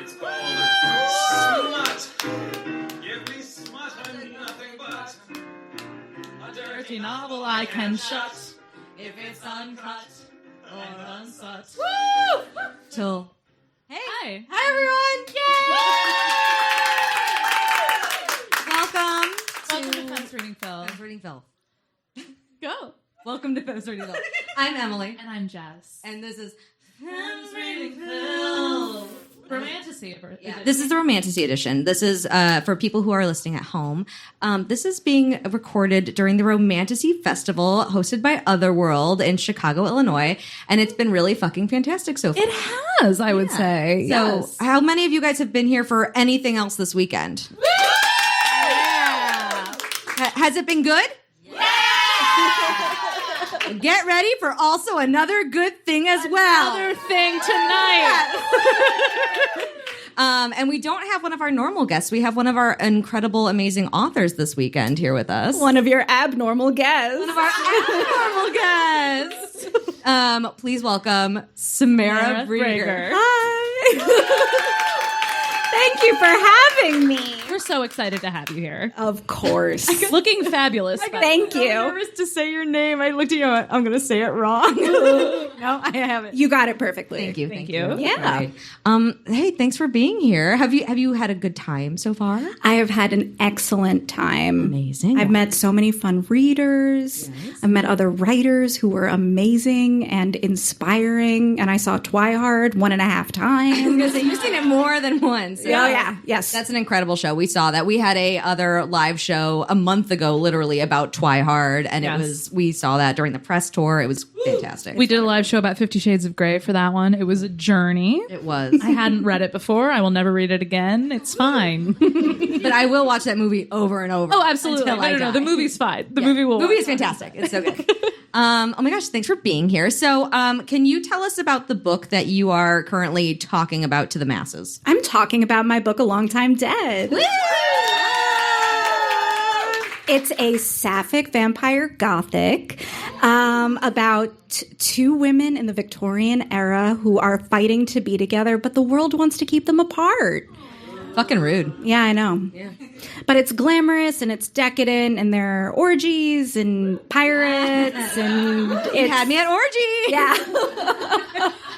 It's called Smut. Give me smut, I'm nothing but a dirty novel I can shut if it's uncut or unsut. Woo! Till. Hey. Hi. Hi, everyone. Yay! Welcome to Femmes Reading Phil. Femmes Reading Phil. Go. Welcome to Femmes Reading Phil. I'm Emily. And I'm Jess. And this is Femmes Reading Phil. Romantasy. Yeah. This is the Romantasy edition. This is for people who are listening at home. This is being recorded during the Romantasy Festival hosted by Otherworld in Chicago, Illinois. And it's been really fucking fantastic so far. It has, I would say. So Yes. how many of you guys have been here for anything else this weekend? Yeah. Has it been good? Get ready for also another good thing as well. Another thing tonight. And we don't have one of our normal guests. We have one of our incredible, amazing authors this weekend here with us. One of your abnormal guests. One of our abnormal guests. Please welcome Samara Breger. Hi. Thank you for having me. We're so excited to have you here. Of course. Looking fabulous. Thank you. I'm nervous to say your name. I looked at you. I'm going to say it wrong. No, I haven't. You got it perfectly. Thank you. Thank you. Yeah. Right. Hey, thanks for being here. Have you had a good time so far? I have had an excellent time. Amazing. I've met so many fun readers. Yes. I've met other writers who were amazing and inspiring. And I saw Twihard 1.5 times. You've seen it more than once. Oh, yeah. Yes. That's an incredible show. We saw that. We had a other live show a month ago, literally, about Twihard, and we saw that during the press tour. It was fantastic. We did a live show about 50 Shades of Grey for that one. It was a journey. It was. I hadn't read it before. I will never read it again. It's fine. But I will watch that movie over and over. Oh, absolutely. Until I No. die. The movie's fine. The movie will. The movie is fantastic. It's so good. Oh my gosh, thanks for being here. So, can you tell us about the book that you are currently talking about to the masses? I'm talking about my book, A Long Time Dead. Woo! It's a Sapphic Vampire Gothic about two women in the Victorian era who are fighting to be together, but the world wants to keep them apart. Fucking rude. Yeah, I know. Yeah. But it's glamorous and it's decadent and there are orgies and pirates and It had me at orgy. Yeah.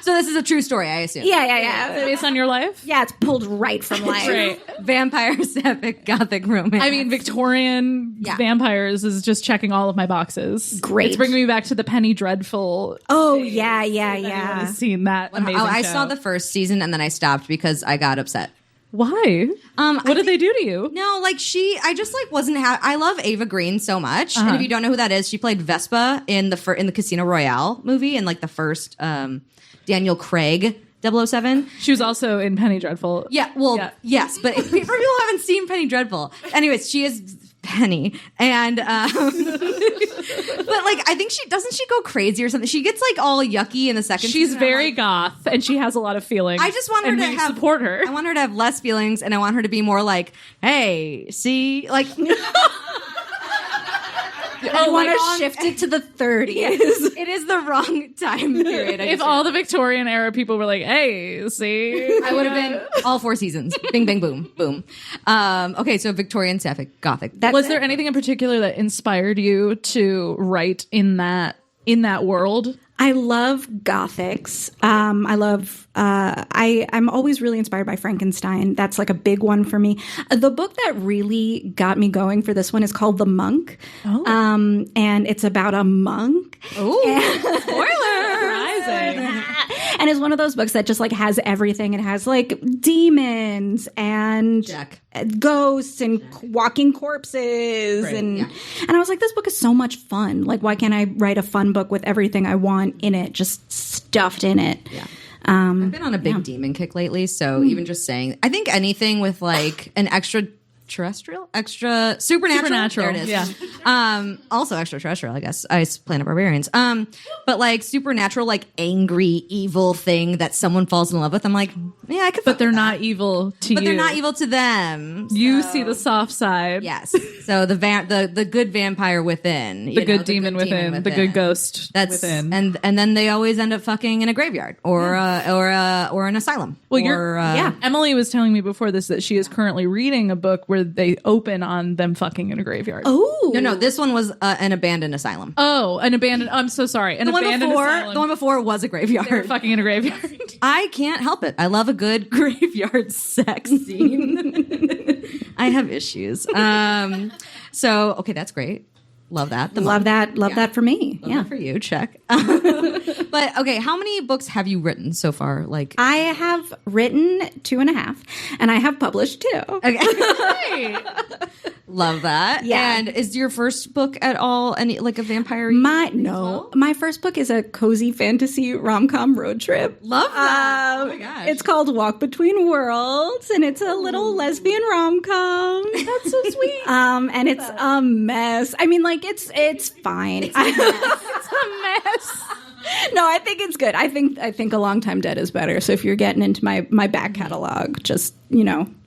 So this is a true story, I assume. Yeah. Based on your life? Yeah, it's pulled right from life. Great. Vampire, Sapphic, Gothic romance. I mean, Victorian vampires is just checking all of my boxes. Great. It's bringing me back to the Penny Dreadful. Oh, yeah. I've seen that amazing I show. saw the first season and then I stopped because I got upset. Why? What did they do to you? No, I just wasn't I love Ava Green so much. And if you don't know who that is, she played Vespa in the Casino Royale movie in the first Daniel Craig 007. She was also in Penny Dreadful. Yeah, yes, but for people who haven't seen Penny Dreadful, anyways, she is Penny, and but I think she go crazy or something. She gets all yucky in the second. She's season. very goth, and she has a lot of feelings. I just want her to support her. I want her to have less feelings, and I want her to be more hey, see, I want to shift it to the 30s. It is the wrong time period. If all the Victorian era people were hey, see, I would have been all 4 seasons. Bing, bang, boom, boom. Okay, so Victorian, Sapphic, Gothic. Was there anything in particular that inspired you to write in that world? I love Gothics. I'm always really inspired by Frankenstein. That's a big one for me. The book that really got me going for this one is called The Monk. Oh. And it's about a monk. Oh, spoiler! Surprising. And it's one of those books that just has everything. It has demons and ghosts and walking corpses. Right. And I was this book is so much fun. Why can't I write a fun book with everything I want in it, just stuffed in it? Yeah. I've been on a big demon kick lately, so even just saying, I think anything with an extra supernatural. There it is. Yeah. Also extraterrestrial, I guess. Planet Barbarians. But like supernatural, like angry, evil thing that someone falls in love with. I'm like, yeah, I could. But they're not evil to you. But they're not evil to them. You see the soft side. Yes. So the good vampire within, The good demon within, the good ghost within. And then they always end up fucking in a graveyard or an asylum. Well, Emily was telling me before this that she is currently reading a book where they open on them fucking in a graveyard. Oh no, this one was an abandoned asylum. Oh, an abandoned. I'm so sorry. An abandoned asylum. The one before was a graveyard. They were fucking in a graveyard. I can't help it. I love a good graveyard sex scene. I have issues. So okay, that's great. Love that. Love that for me. Love that for you. Check. But okay, how many books have you written so far? Like I have written 2.5, and I have published 2. Okay. Love that. Yeah. And is your first book at all any like a vampire? My first book is a cozy fantasy rom-com road trip. Love that. Oh my gosh. It's called Walk Between Worlds, and it's a little lesbian rom-com. That's so sweet. And it's a mess. I mean, like it's fine. It's a mess. No, I think it's good. I think A Long Time Dead is better. So if you're getting into my back catalog, just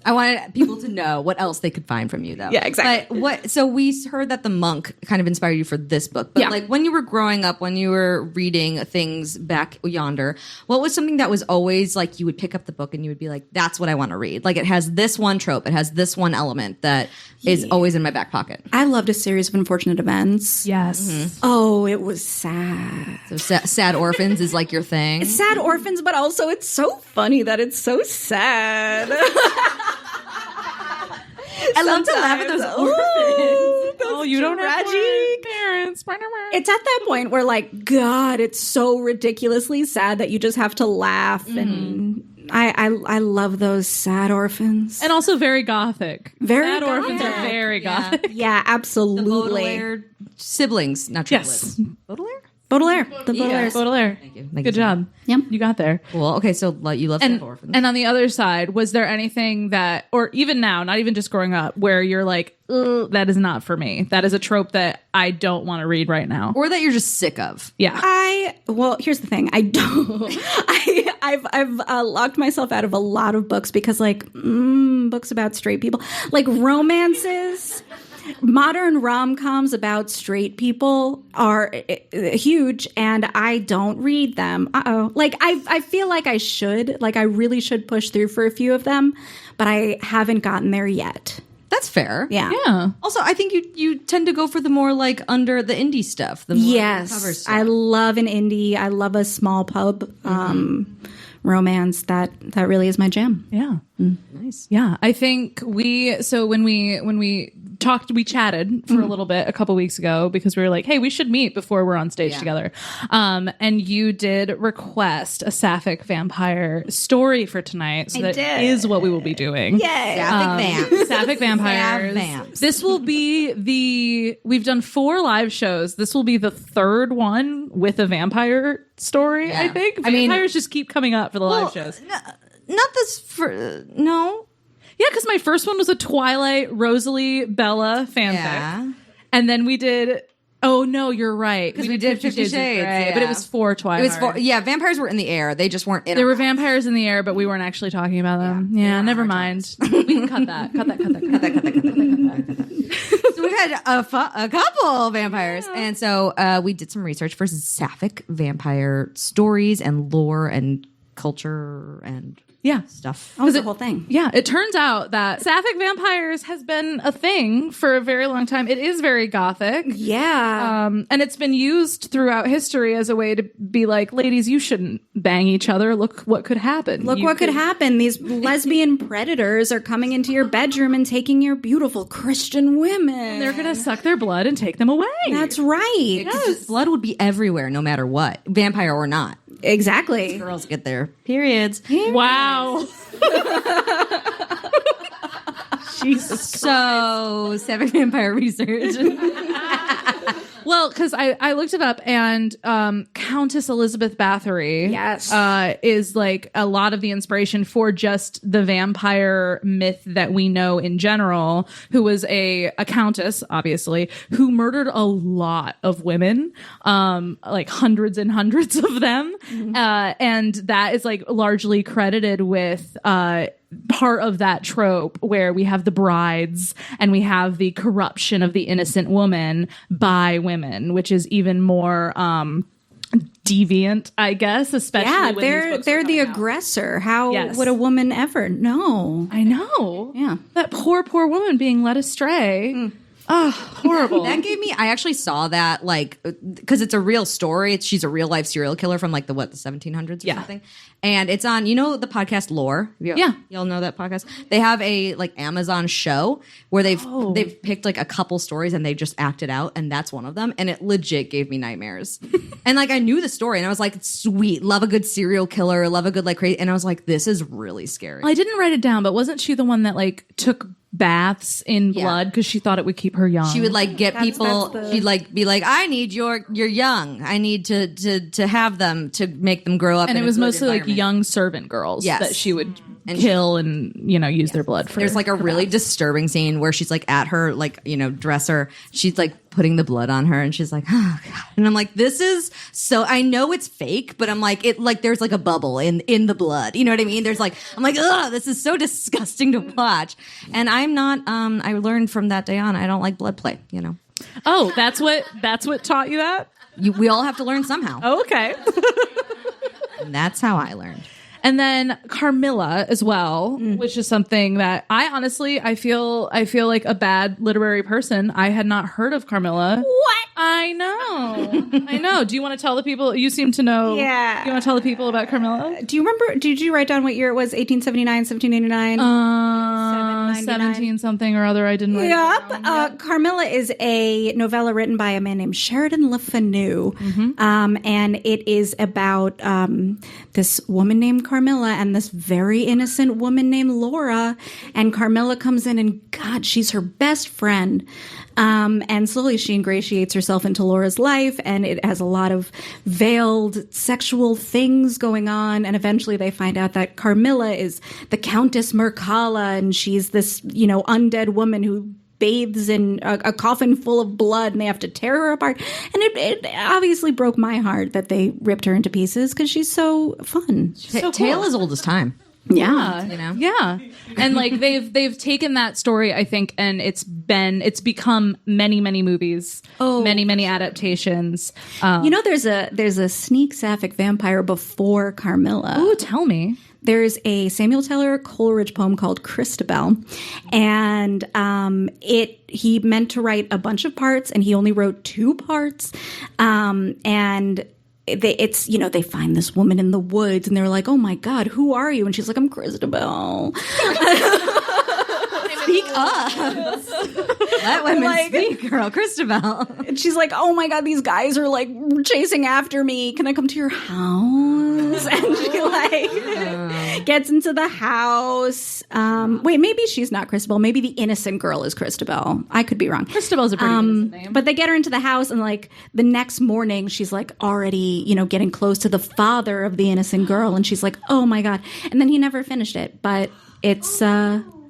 I wanted people to know what else they could find from you, though. Yeah, exactly. But so we heard that The Monk kind of inspired you for this book. But like when you were growing up, when you were reading things back yonder, what was something that was always like you would pick up the book and you would be like, that's what I want to read. Like it has this one trope. It has this one element that is always in my back pocket. I loved A Series of Unfortunate Events. Yes. Mm-hmm. Oh, it was sad. So Sad Orphans is like your thing. It's sad orphans, but also it's so funny that it's so sad. I love to laugh at those orphans. Oh, you don't have parents. It's at that point where, like, God, it's so ridiculously sad that you just have to laugh. And I love those sad orphans. And also very gothic. Very sad orphans are very gothic. Yeah, absolutely. Baudelaire siblings, not triplets. Yes. Baudelaire? Baudelaire. The Baudelaire. Yes. Baudelaire. Thank you. Good job. Yep. You got there. Cool. Okay, so you love Sad Orphans. And on the other side, was there anything that, or even now, not even just growing up, where you're like, ugh, that is not for me. That is a trope that I don't want to read right now. Or that you're just sick of. Yeah. Well, here's the thing. I don't. I've locked myself out of a lot of books because, like, books about straight people, like romances. Modern rom-coms about straight people are huge, and I don't read them. Like, I feel like I should. Like, I really should push through for a few of them, but I haven't gotten there yet. That's fair. Yeah. Yeah. Also, I think you tend to go for the more like under the indie stuff. The more cover stuff. I love an indie. I love a small pub romance. That really is my jam. Yeah. Nice. Yeah. I think when we talked, we chatted for a little bit a couple weeks ago because we were like, hey, we should meet before we're on stage together. And you did request a Sapphic Vampire story for tonight. So is what we will be doing. Sapphic Sapphic Vampires. Vamps. This will be we've done 4 live shows. This will be the 3rd one with a vampire story, Yeah. I think. I mean- Vampires just keep coming up for the live shows. Not this for no. Yeah, because my first one was a Twilight Rosalie Bella fanfic. Yeah. And then we did oh no, you're right. Because we did 50 Shades. of Grey, Yeah. but it was for Twilight. It was for vampires were in the air. They just weren't in There were vampires in the air, but we weren't actually talking about them. Yeah, never mind. We can cut that. Cut that. So we've had a couple vampires. And so we did some research for Sapphic vampire stories and lore and culture and stuff. That was the whole thing. Yeah, it turns out that Sapphic Vampires has been a thing for a very long time. It is very gothic. Yeah. And it's been used throughout history as a way to be like, ladies, you shouldn't bang each other. Look what could happen. Look what could happen. These lesbian predators are coming into your bedroom and taking your beautiful Christian women. They're going to suck their blood and take them away. That's right. Yes. Blood would be everywhere, no matter what, vampire or not. Exactly. Girls get their periods. Wow. Jesus. So, Sapphic vampire research. Well, because I looked it up, and Countess Elizabeth Bathory is like a lot of the inspiration for just the vampire myth that we know in general, who was a countess, obviously, who murdered a lot of women, like hundreds and hundreds of them. And that is like largely credited with part of that trope where we have the brides and we have the corruption of the innocent woman by women, which is even more deviant, I guess, especially when they're the aggressor. How would a woman ever know? I know. Yeah. That poor woman being led astray. Oh, horrible. That gave me, I actually saw that, like, because it's a real story. She's a real life serial killer from like the 1700s or something. And it's on, the podcast Lore? Y'all know that podcast? They have a like Amazon show where they've picked like a couple stories and they just act it out. And that's one of them. And it legit gave me nightmares. And like, I knew the story and I was like, sweet, love a good serial killer, love a good like crazy. And I was like, this is really scary. I didn't write it down, but wasn't she the one that like took baths in blood because she thought it would keep her young? She would like get people. She'd like be like, "I need you're young. I need to have them to make them grow up." And it was mostly like young servant girls that she would kill and use their blood for. There's like a really disturbing scene where she's like at her like dresser. She's like putting the blood on her and she's like, oh God. And I'm like, this is so, I know it's fake, but I'm like, it like there's like a bubble in the blood. You know what I mean? There's like, I'm like, ugh, this is so disgusting to watch. And I'm not, I learned from that day on, I don't like blood play, Oh, that's what taught you that? We all have to learn somehow. Oh, okay. And that's how I learned. And then Carmilla as well, which is something that I feel like a bad literary person. I had not heard of Carmilla. What? I know. Do you want to tell the people? You seem to know. Yeah. Do you want to tell the people about Carmilla? Do you remember? Did you write down what year it was? 1879, 1789? 17 something or other. I didn't write it down. Carmilla is a novella written by a man named Sheridan Le Fanu. And it is about this woman named Carmilla and this very innocent woman named Laura. And Carmilla comes in and God, she's her best friend. And slowly she ingratiates herself into Laura's life, and it has a lot of veiled sexual things going on. And eventually they find out that Carmilla is the Countess Mircalla, and she's this, undead woman who bathes in a coffin full of blood, and they have to tear her apart. And it obviously broke my heart that they ripped her into pieces because she's so fun. So tale as old as time. Yeah. Yeah. And like they've taken that story, I think, and it's become many, many movies, many adaptations. There's a sneak Sapphic vampire before Carmilla. Ooh, tell me. There's a Samuel Taylor Coleridge poem called Christabel, and he meant to write a bunch of parts, and he only wrote 2 parts, and they find this woman in the woods and they're like, oh my God, who are you? And she's like, I'm Christabel. Speak up. Let women speak, girl. Christabel. And she's like, oh my God, these guys are like chasing after me. Can I come to your house? And she gets into the house. Wait, maybe she's not Christabel. Maybe the innocent girl is Christabel. I could be wrong. Christabel's a pretty innocent name. But they get her into the house, and like the next morning, she's like already, getting close to the father of the innocent girl, and she's like, oh my God. And then he never finished it, but it's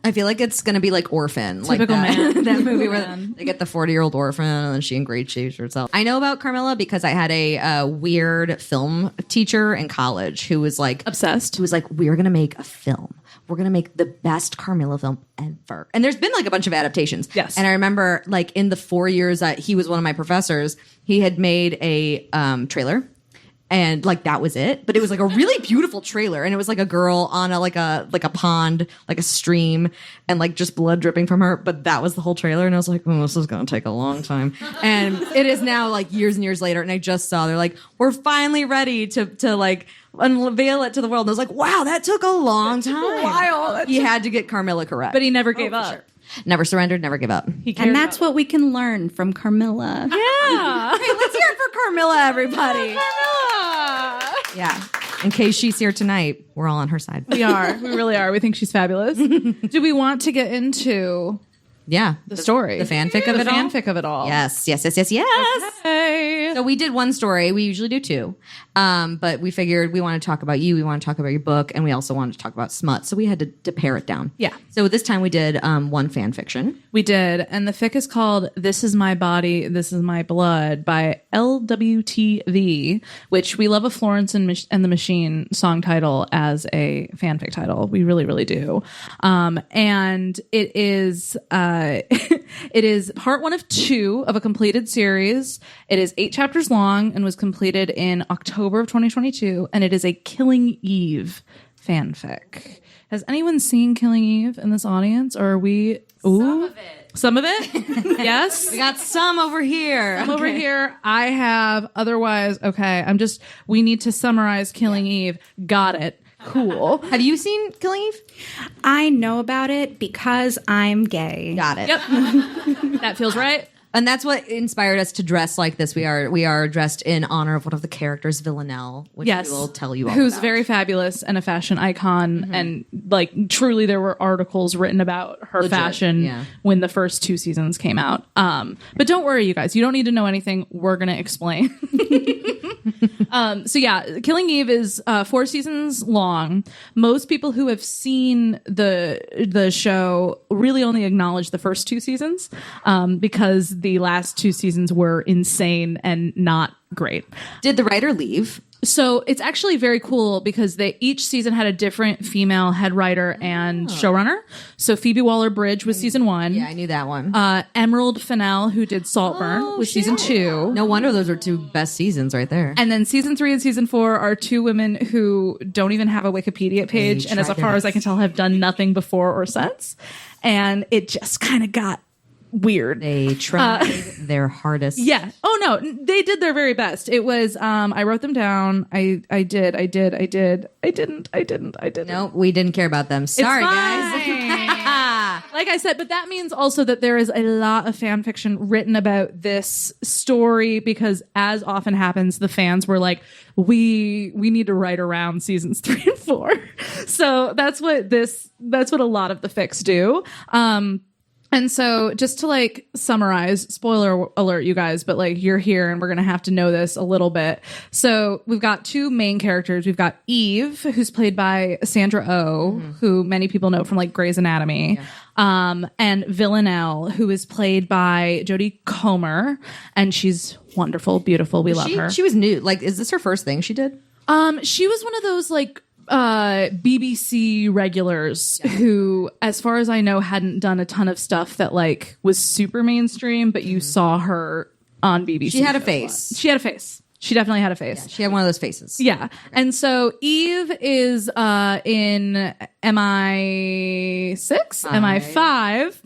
I feel like it's going to be like Orphan. Typical like man. that movie where they get the 40-year-old orphan and then she ingratiates herself. I know about Carmilla because I had a weird film teacher in college who was like... obsessed. Who was like, we're going to make a film. We're going to make the best Carmilla film ever. And there's been like a bunch of adaptations. Yes. And I remember like in the 4 years that he was one of my professors, he had made a trailer. And like that was it, but it was like a really beautiful trailer, and it was like a girl on a pond, like a stream, and like just blood dripping from her. But that was the whole trailer, and I was like, oh, this is gonna take a long time. And it is now like years and years later, and I just saw they're like, we're finally ready to like unveil it to the world. And I was like, wow, that took a long time. Wow, he had to get Carmilla correct, But he never gave up. Sure. Never surrendered, never give up. And that's what we can learn from Carmilla. Yeah. Hey, let's hear it for Carmilla, everybody. Carmilla. Yeah. In case she's here tonight, we're all on her side. We are. We really are. We think she's fabulous. Do we want to get into Yeah. the story. The fanfic of the it all? fanfic of it all. Yes. Okay. So we did one story. We usually do two. But we figured we want to talk about you. We want to talk about your book. And we also wanted to talk about smut. So we had to pare it down. Yeah. So this time we did one fan fiction. We did. And the fic is called This Is My Body, This Is My Blood by LWTV, which we love a Florence and the Machine song title as a fanfic title. We really, really do. And it is it is part 1 of 2 of a completed series. It is 8 chapters long and was completed in October of 2022. And it is a Killing Eve fanfic. Has anyone seen Killing Eve in this audience? Or are we? Ooh, some of it? Yes. We got some over here. Over here. I have. Otherwise, okay. We need to summarize Killing Eve. Got it. Cool. Have you seen Killing Eve? I know about it because I'm gay. Got it. Yep. That feels right. And that's what inspired us to dress like this. We are dressed in honor of one of the characters, Villanelle, which we will tell you all who's about. very fabulous and a fashion icon. And like truly there were articles written about her fashion when the first 2 seasons came out. But don't worry, you guys. You don't need to know anything. We're going to explain. So yeah, Killing Eve is 4 seasons long. Most people who have seen the show really only acknowledge the first 2 seasons because the last 2 seasons were insane and not great. Did the writer leave? So it's actually very cool because each season had a different female head writer and showrunner. So Phoebe Waller-Bridge was season 1. Yeah, I knew that one. Emerald Fennell, who did Saltburn, was season 2. No wonder those are 2 best seasons right there. And then season 3 and season 4 are 2 women who don't even have a Wikipedia page. And as far as I can tell, have done nothing before or since. And it just kind of got weird. They tried their hardest. Yeah. Oh no, they did their very best. It was I wrote them down. I didn't. No, we didn't care about them. Sorry, guys. Like I said, but that means also that there is a lot of fan fiction written about this story because as often happens, the fans were like, we need to write around seasons 3 and 4. So that's what a lot of the fics do. And so just to like summarize, spoiler alert, you guys, but like you're here and we're going to have to know this a little bit. So we've got 2 main characters. We've got Eve, who's played by Sandra Oh, who many people know from like Grey's Anatomy. Yeah. And Villanelle, who is played by Jodie Comer. And she's wonderful, beautiful. We love her. She was new. Like, is this her first thing she did? She was one of those like BBC regulars who, as far as I know, hadn't done a ton of stuff that like was super mainstream, but you saw her on BBC. She had a face. She had a face. She definitely had a face. Yeah, she had one of those faces. Yeah. And so Eve is in MI6, MI5.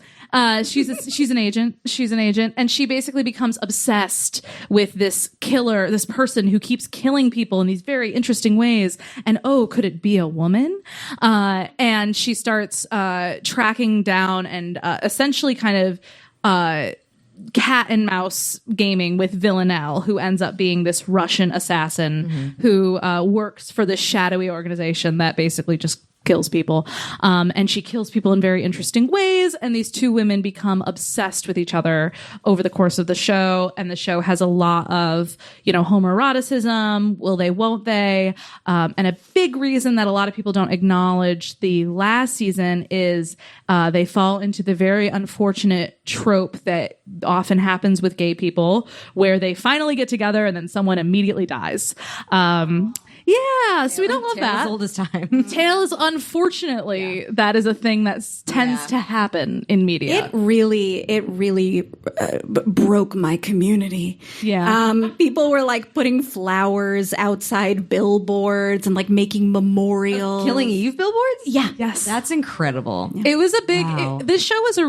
She's an agent. She's an agent. And she basically becomes obsessed with this killer, this person who keeps killing people in these very interesting ways. And oh, could it be a woman? And she starts tracking down and essentially kind of cat and mouse gaming with Villanelle, who ends up being this Russian assassin who works for this shadowy organization that basically just kills people. And she kills people in very interesting ways. And these 2 women become obsessed with each other over the course of the show. And the show has a lot of, homoeroticism. Will they, won't they? And a big reason that a lot of people don't acknowledge the last season is they fall into the very unfortunate trope that often happens with gay people where they finally get together and then someone immediately dies. Yeah, so we don't love that. As old as time. Tales, unfortunately, that is a thing that tends to happen in media. It really broke my community. Yeah. People were like putting flowers outside billboards and like making memorials. Killing Eve billboards? Yeah. Yes. That's incredible. It was a big. Wow. This show is a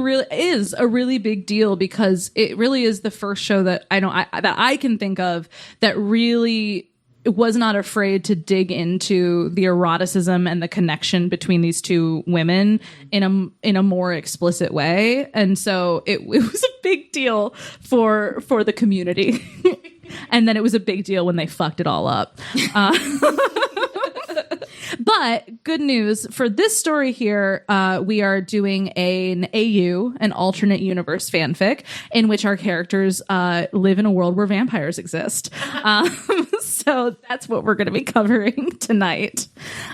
really big deal because it really is the first show that I can think of that really was not afraid to dig into the eroticism and the connection between these 2 women in a more explicit way. And so it was a big deal for the community. And then it was a big deal when they fucked it all up. But good news for this story here, we are doing an alternate universe fanfic, in which our characters live in a world where vampires exist. So that's what we're going to be covering tonight.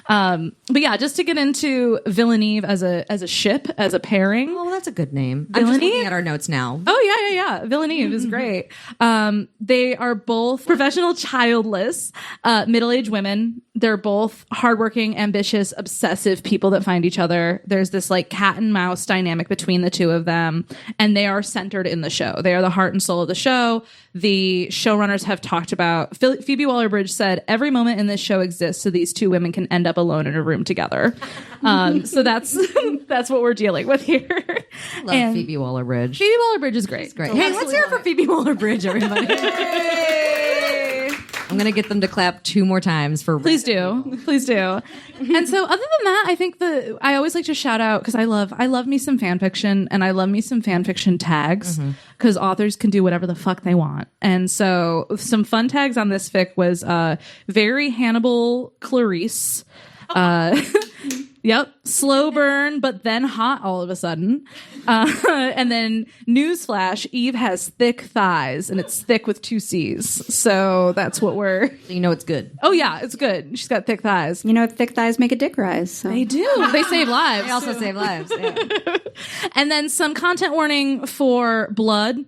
But yeah, just to get into Villeneuve as a ship, as a pairing. Oh, that's a good name. I'm just looking at our notes now. Oh, yeah. Villeneuve is great. They are both professional childless, middle-aged women. They're both hardworking, ambitious, obsessive people that find each other. There's this like cat and mouse dynamic between the two of them, and they are centered in the show. They are the heart and soul of the show. The showrunners have talked about, Phoebe Waller-Bridge said, every moment in this show exists so these two women can end up alone in a room together. So that's what we're dealing with here. Love Phoebe Waller-Bridge. Phoebe Waller-Bridge is great. Great. Hey, let's hear it for Phoebe Waller-Bridge, everybody. I'm going to get them to clap 2 more times for... Please do. And so other than that, I think I always like to shout out, because I love me some fan fiction, and I love me some fan fiction tags, because authors can do whatever the fuck they want. And so some fun tags on this fic was very Hannibal Clarice. Yep. Slow burn, but then hot all of a sudden. And then newsflash, Eve has thick thighs, and it's thick with 2 C's. So that's what we're... So you know it's good. Oh, yeah, it's good. She's got thick thighs. You know, thick thighs make a dick rise. So. They do. They save lives. They also save lives. Yeah. And then some content warning for blood.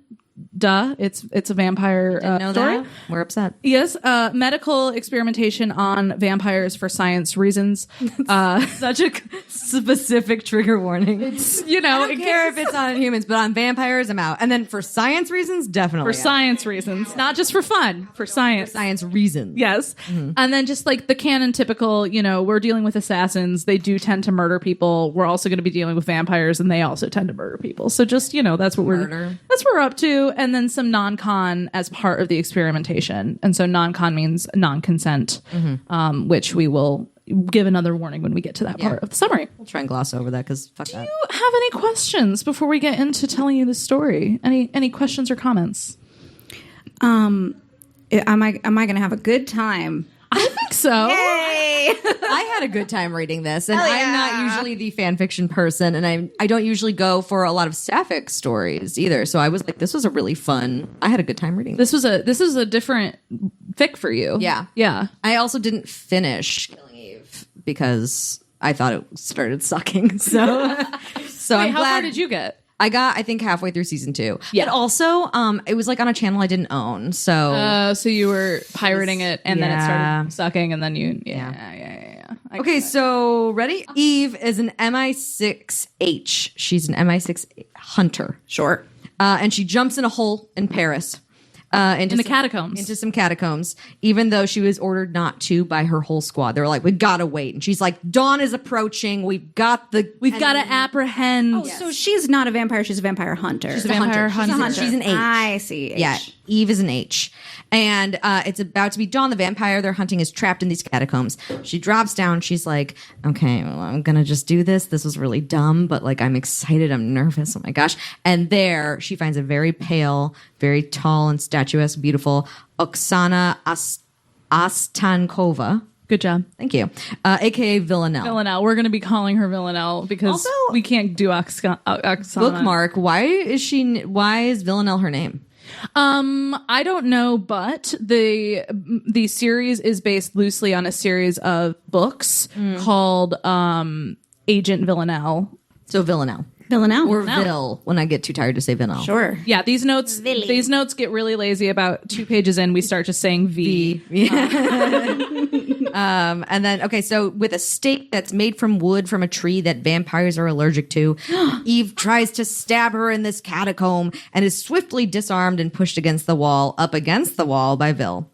Duh, it's a vampire story. That? We're upset. Yes, medical experimentation on vampires for science reasons. Such a specific trigger warning. It's, I don't care if it's on humans, but on vampires, I'm out. And then for science reasons, definitely for science reasons, not just for fun, for science. For science reasons. Yes. And then just like the canon typical, we're dealing with assassins. They do tend to murder people. We're also going to be dealing with vampires, and they also tend to murder people. So just, that's what we're up to. And then some non-con as part of the experimentation. And so non-con means non-consent, which we will give another warning when we get to that part of the summary. We'll try and gloss over that because fuck that. Do you have any questions before we get into telling you the story? Any questions or comments? Am I going to have a good time? I think so. Yay! I had a good time reading this, and I'm not usually the fan fiction person, and I don't usually go for a lot of sapphic stories either. So I was like, this was a really fun. I had a good time reading this. This is a different fic for you. Yeah. I also didn't finish Killing Eve because I thought it started sucking. So Wait, I'm how glad. far did you get? I got, I think, halfway through season 2. Yeah. But also, it was like on a channel I didn't own. So you were pirating it, and then it started sucking, and then you, Okay, so ready? Eve is an MI6H. She's an MI6 hunter. Sure. And she jumps in a hole in Paris. Into the catacombs. Into some catacombs, even though she was ordered not to by her whole squad. They were like, we gotta wait. And she's like, dawn is approaching. We've got to apprehend. Oh, so she's not a vampire. She's a vampire hunter. She's a vampire hunter. She's an H. I see. H. Yeah, Eve is an H. And it's about to be dawn. The vampire they're hunting is trapped in these catacombs. She drops down. She's like, okay, well, I'm going to just do this. This was really dumb, but like, I'm excited. I'm nervous. Oh my gosh. And there she finds a very pale, very tall and statuesque, beautiful Oksana Ostankova. Good job. Thank you. AKA Villanelle. Villanelle. We're going to be calling her Villanelle because Also, we can't do Oksana. Bookmark. Why is Villanelle her name? I don't know, but the series is based loosely on a series of books called Agent Villanelle. So Villanelle. Villanelle. Or Vil when I get too tired to say Villanelle. Sure. Yeah, these notes get really lazy. About 2 pages in, we start just saying V. And then, okay, so with a stake that's made from wood from a tree that vampires are allergic to, Eve tries to stab her in this catacomb and is swiftly disarmed and pushed up against the wall by Vil.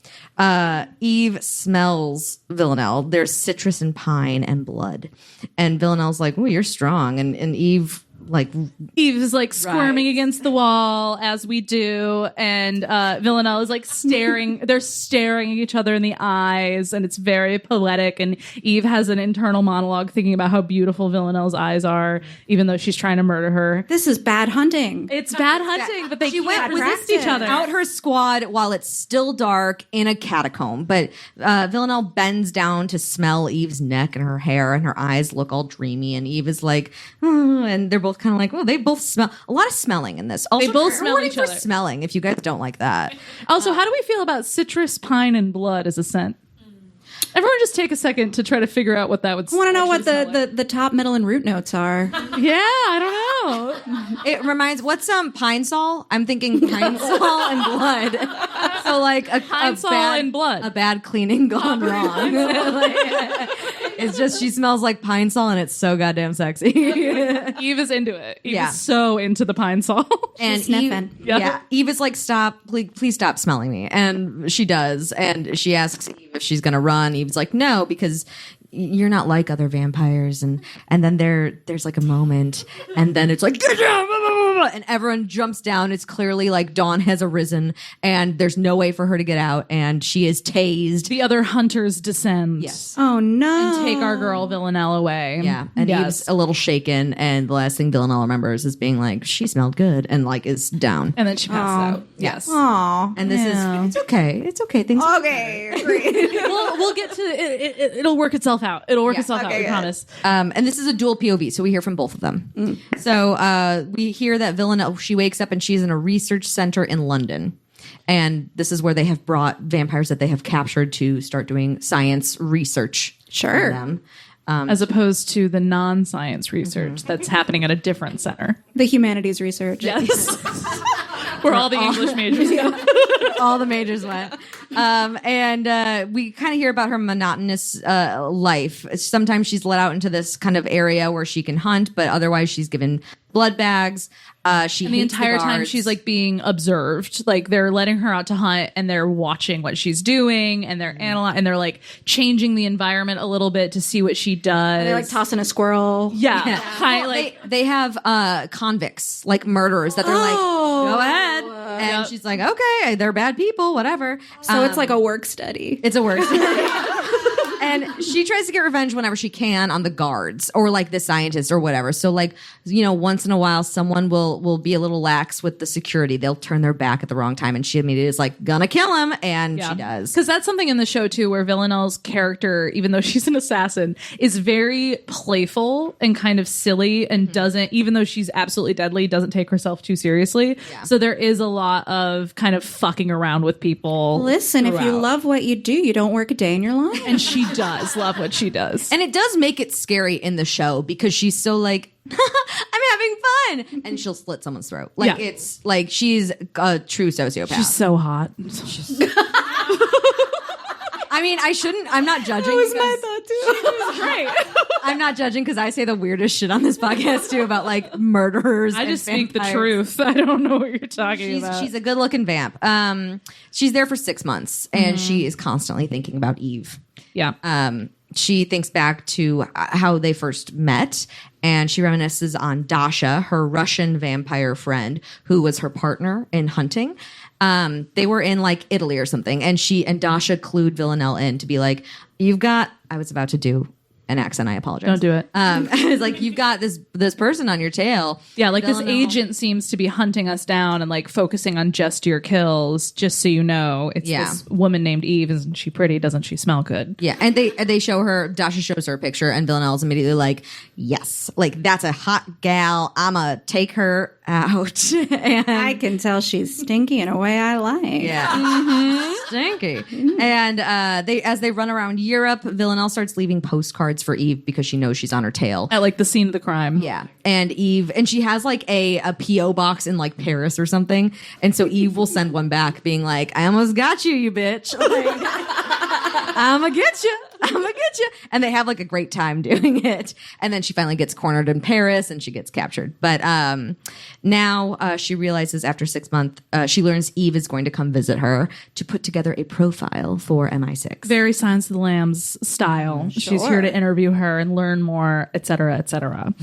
Eve smells Villanelle. There's citrus and pine and blood. And Villanelle's like, oh, you're strong. And Eve like Eve is like squirming against the wall as we do, and Villanelle is like staring. They're staring at each other in the eyes, and it's very poetic. And Eve has an internal monologue thinking about how beautiful Villanelle's eyes are, even though she's trying to murder her. This is bad hunting. It's bad hunting, but they can't resist each other. out her squad while it's still dark in a catacomb. But Villanelle bends down to smell Eve's neck and her hair, and her eyes look all dreamy. And Eve is like, and they're both kind of like, well, they both smell. A lot of smelling in this. Also, They both smell warning each for other. smelling. If you guys don't like that, Also, how do we feel about citrus, pine, and blood as a scent? Everyone just take a second to try to figure out what that would I want to know what actually smell the top, middle, and root notes are. like. Yeah, I don't know. it reminds. What's pine sol? I'm thinking pine sol and blood. So like a Pine sol bad, and blood. a bad cleaning gone wrong. It's just she smells like pine sol, and it's so goddamn sexy. Eve is into it. Eve Yeah. is so into the pine sol. And sniffing. Eve, yeah, Eve is like, stop, please stop smelling me. And she does. And she asks Eve if she's going to run. Eve's like, no, because you're not like other vampires. And then there's like a moment, and then it's like, get down, blah, blah, blah, blah, and everyone jumps down. It's clearly like dawn has arisen, and there's no way for her to get out. And she is tased. The other hunters descend. Yes. Oh no! And take our girl Villanelle away. Yeah, and Eve's a little shaken, and the last thing Villanelle remembers is being like, she smelled good, and like is down. And then she passes out. Yes. Aw. And this is, it's okay. Things Okay, great. We'll get to it. It'll work itself out. It'll work itself out. I promise. and this is a dual POV, so we hear from both of them. So we hear that Villanelle, she wakes up and she's in a research center in London. And this is where they have brought vampires that they have captured to start doing science research. Sure. on them. As opposed to the non-science research that's happening at a different center. The humanities research. Yes. Where all the English majors go. All the majors went. And we kind of hear about her monotonous life. Sometimes she's let out into this kind of area where she can hunt, but otherwise she's given blood bags. She And the hates entire time guards. she's like being observed. Like they're letting her out to hunt and they're watching what she's doing and they're analyzing and they're like changing the environment a little bit to see what she does. They're like tossing a squirrel. yeah. Kind of Well, like they have convicts, like murderers, that they're like, go ahead. And she's like, okay, they're bad people, whatever. So it's like a work study. It's a work. And she tries to get revenge whenever she can on the guards or like the scientists or whatever. So like, you know, once in a while someone will be a little lax with the security. They'll turn their back at the wrong time and she immediately is like, gonna kill him. And she does. Because that's something in the show too, where Villanelle's character, even though she's an assassin, is very playful and kind of silly and doesn't, even though she's absolutely deadly, doesn't take herself too seriously. Yeah. So there is a lot of kind of fucking around with people. Listen, if you throughout. love what you do, you don't work a day in your life. And she does love what she does. And it does make it scary in the show because she's so like, I'm having fun. And she'll slit someone's throat. Like Yeah. it's like she's a true sociopath. She's so hot. I mean, I'm not judging. That was my thought too. Great. I'm not judging because I say the weirdest shit on this podcast too about like murderers. I and just speak the vampires. truth. I don't know what you're talking about. She's a good looking vamp. She's there for 6 months and she is constantly thinking about Eve. yeah. She thinks back to how they first met and she reminisces on Dasha, her Russian vampire friend who was her partner in hunting. They were in like Italy or something and Dasha clued Villanelle in to be like, I was about to do an accent. I apologize. Don't do it. It's like, you've got this person on your tail. Yeah, like this Villanelle. agent seems to be hunting us down and like focusing on just your kills, just so you know. It's Yeah. this woman named Eve. Isn't she pretty? Doesn't she smell good? Yeah, and they show her, Dasha shows her a picture, and Villanelle's immediately like, yes, like that's a hot gal. I'ma take her out. And I can tell she's stinky in a way I like. yeah, stinky. And as they run around Europe, Villanelle starts leaving postcards for Eve because she knows she's on her tail. At like the scene of the crime. Yeah. And Eve, and she has like a P.O. box in like Paris or something. And so Eve will send one back being like, I almost got you bitch. Like, I'ma get you. And they have like a great time doing it. And then she finally gets cornered in Paris and she gets captured. But now she realizes after 6 months, she learns Eve is going to come visit her to put together a profile for MI6. Very Silence of the Lambs style. She's here to interview her and learn more, et cetera, et cetera.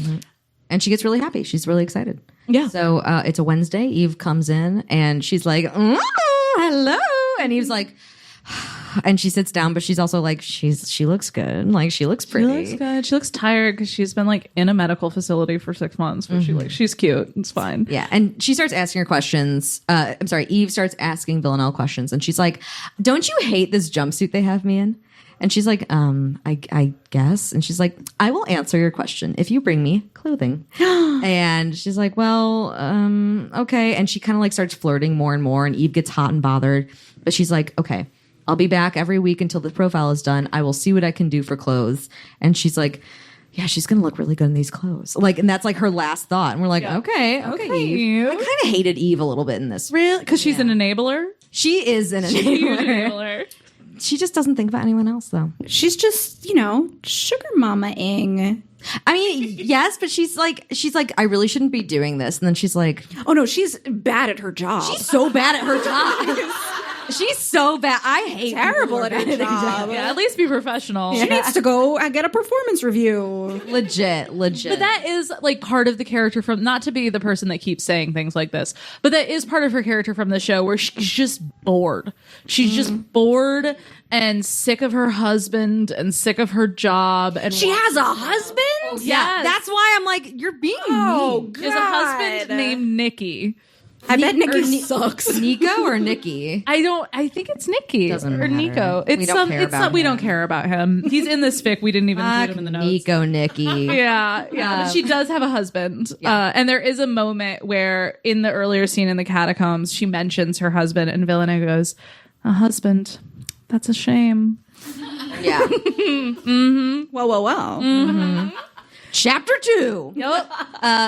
And she gets really happy. She's really excited. Yeah. So it's a Wednesday. Eve comes in and she's like, hello. And Eve's like, and she sits down, but she's also like, she looks good. Like, she looks pretty. She looks good. She looks tired because she's been like in a medical facility for 6 months. But she's cute. It's fine. Yeah. And she starts asking her questions. Eve starts asking Villanelle questions. And she's like, don't you hate this jumpsuit they have me in? And she's like, I guess. And she's like, I will answer your question if you bring me clothing. And she's like, well, okay. And she kind of like starts flirting more and more. And Eve gets hot and bothered. But she's like, okay, I'll be back every week until the profile is done. I will see what I can do for clothes. And she's like, yeah, she's going to look really good in these clothes. Like, and that's like her last thought. And we're like, okay, Eve. I kind of hated Eve a little bit in this. Really? Because she's an enabler? She is an enabler. She just doesn't think about anyone else, though. She's just, sugar mama-ing. I mean, yes, but she's like, I really shouldn't be doing this. And then she's like, oh no, she's bad at her job. She's so bad at her job. She's so bad. I hate terrible at her job. Yeah, at least be professional. She needs to go get a performance review. Legit. But that is like part of the character from, not to be the person that keeps saying things like this, but that is part of her character from the show where she's just bored. She's just bored and sick of her husband and sick of her job. And she has a husband? Oh, yeah. That's why I'm like, you're being mean. She has a husband named Nikki. I bet Nikki sucks. Nico or Nikki? I think it's Nikki. Doesn't or matter. Nico. We don't care about him. He's in this fic. We didn't even include him in the notes. Nico, Nikki. Yeah. But she does have a husband. Yeah. And there is a moment where in the earlier scene in the catacombs, she mentions her husband and Villanelle goes, a husband. That's a shame. Yeah. Well. Mm-hmm. Chapter 2. Yep.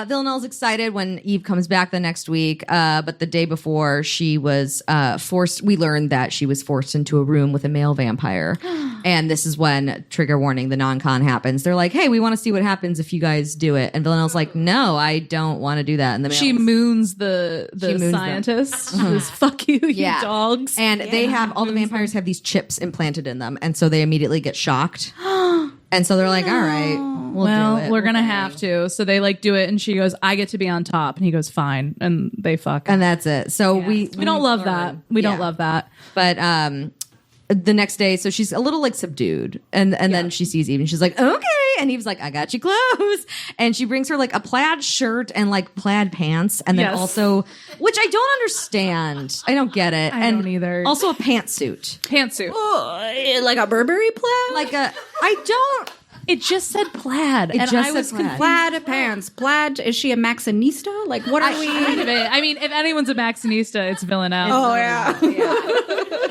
Villanelle's excited when Eve comes back the next week. But the day before, she was forced. We learned that she was forced into a room with a male vampire. And this is when, trigger warning, the non-con happens. They're like, hey, we want to see what happens if you guys do it. And Villanelle's like, no, I don't want to do that. And she moons the scientists. She goes, fuck you, you dogs. And they have, all the vampires have these chips implanted in them. And so they immediately get shocked. And so they're like, all right. We'll do it. We're gonna have to. So they like do it, and she goes, "I get to be on top," and he goes, "Fine," and they fuck, and that's it. So we don't love that. We don't love that. But the next day, so she's a little like subdued, and then she sees Eve, and she's like, "Okay," and Eve's like, "I got you clothes," and she brings her like a plaid shirt and like plaid pants, and then also, which I don't understand. I don't get it. I don't either. Also a pantsuit. Like a Burberry plaid. I don't. It just said plaid. And I was confused. Plaid pants. Plaid. Is she a Maxinista? Like, what are we? I mean, if anyone's a Maxinista, it's Villanelle. Oh, yeah.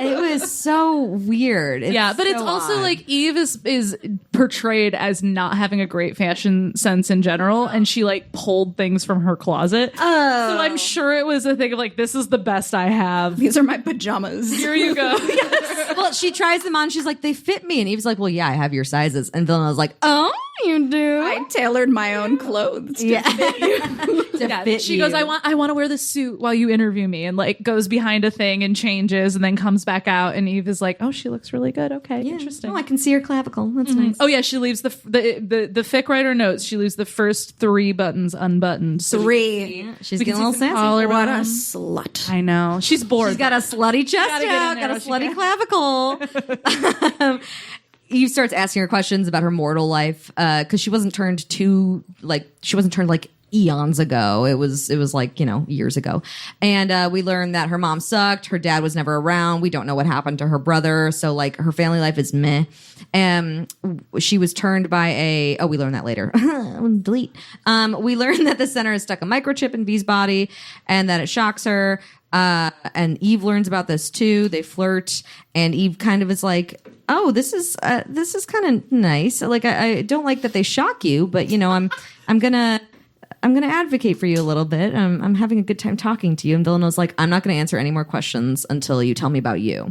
It was so weird. But it's also odd. like Eve is portrayed as not having a great fashion sense in general, and she like pulled things from her closet. Oh. So I'm sure it was a thing of like, this is the best I have. These are my pajamas. Here you go. Yes. Well, she tries them on. She's like, they fit me. And Eve's like, well, yeah, I have your sizes. And Villanelle's like, oh, you do? I tailored my own clothes to fit you. She goes, I want to wear this suit while you interview me, and like goes behind a thing and changes and then comes back out, and Eve is like, oh, she looks really good. Okay, interesting. Oh, I can see her clavicle. That's nice. Oh yeah, she leaves the fic writer notes. She leaves the first 3 buttons unbuttoned. So 3. She's getting a little sassy. What a slut. I know. She's bored. She's got a slutty chest out. Got a slutty clavicle. Eve starts asking her questions about her mortal life because she wasn't turned like eons ago. It was like, years ago. And we learned that her mom sucked. Her dad was never around. We don't know what happened to her brother. So like her family life is meh. She was turned by we learned that later. Delete. We learned that the center has stuck a microchip in V's body and that it shocks her. And Eve learns about this too. They flirt, and Eve kind of is like, "Oh, this is kind of nice. Like, I don't like that they shock you, but I'm gonna advocate for you a little bit. I'm having a good time talking to you." And Villanelle's like, "I'm not gonna answer any more questions until you tell me about you."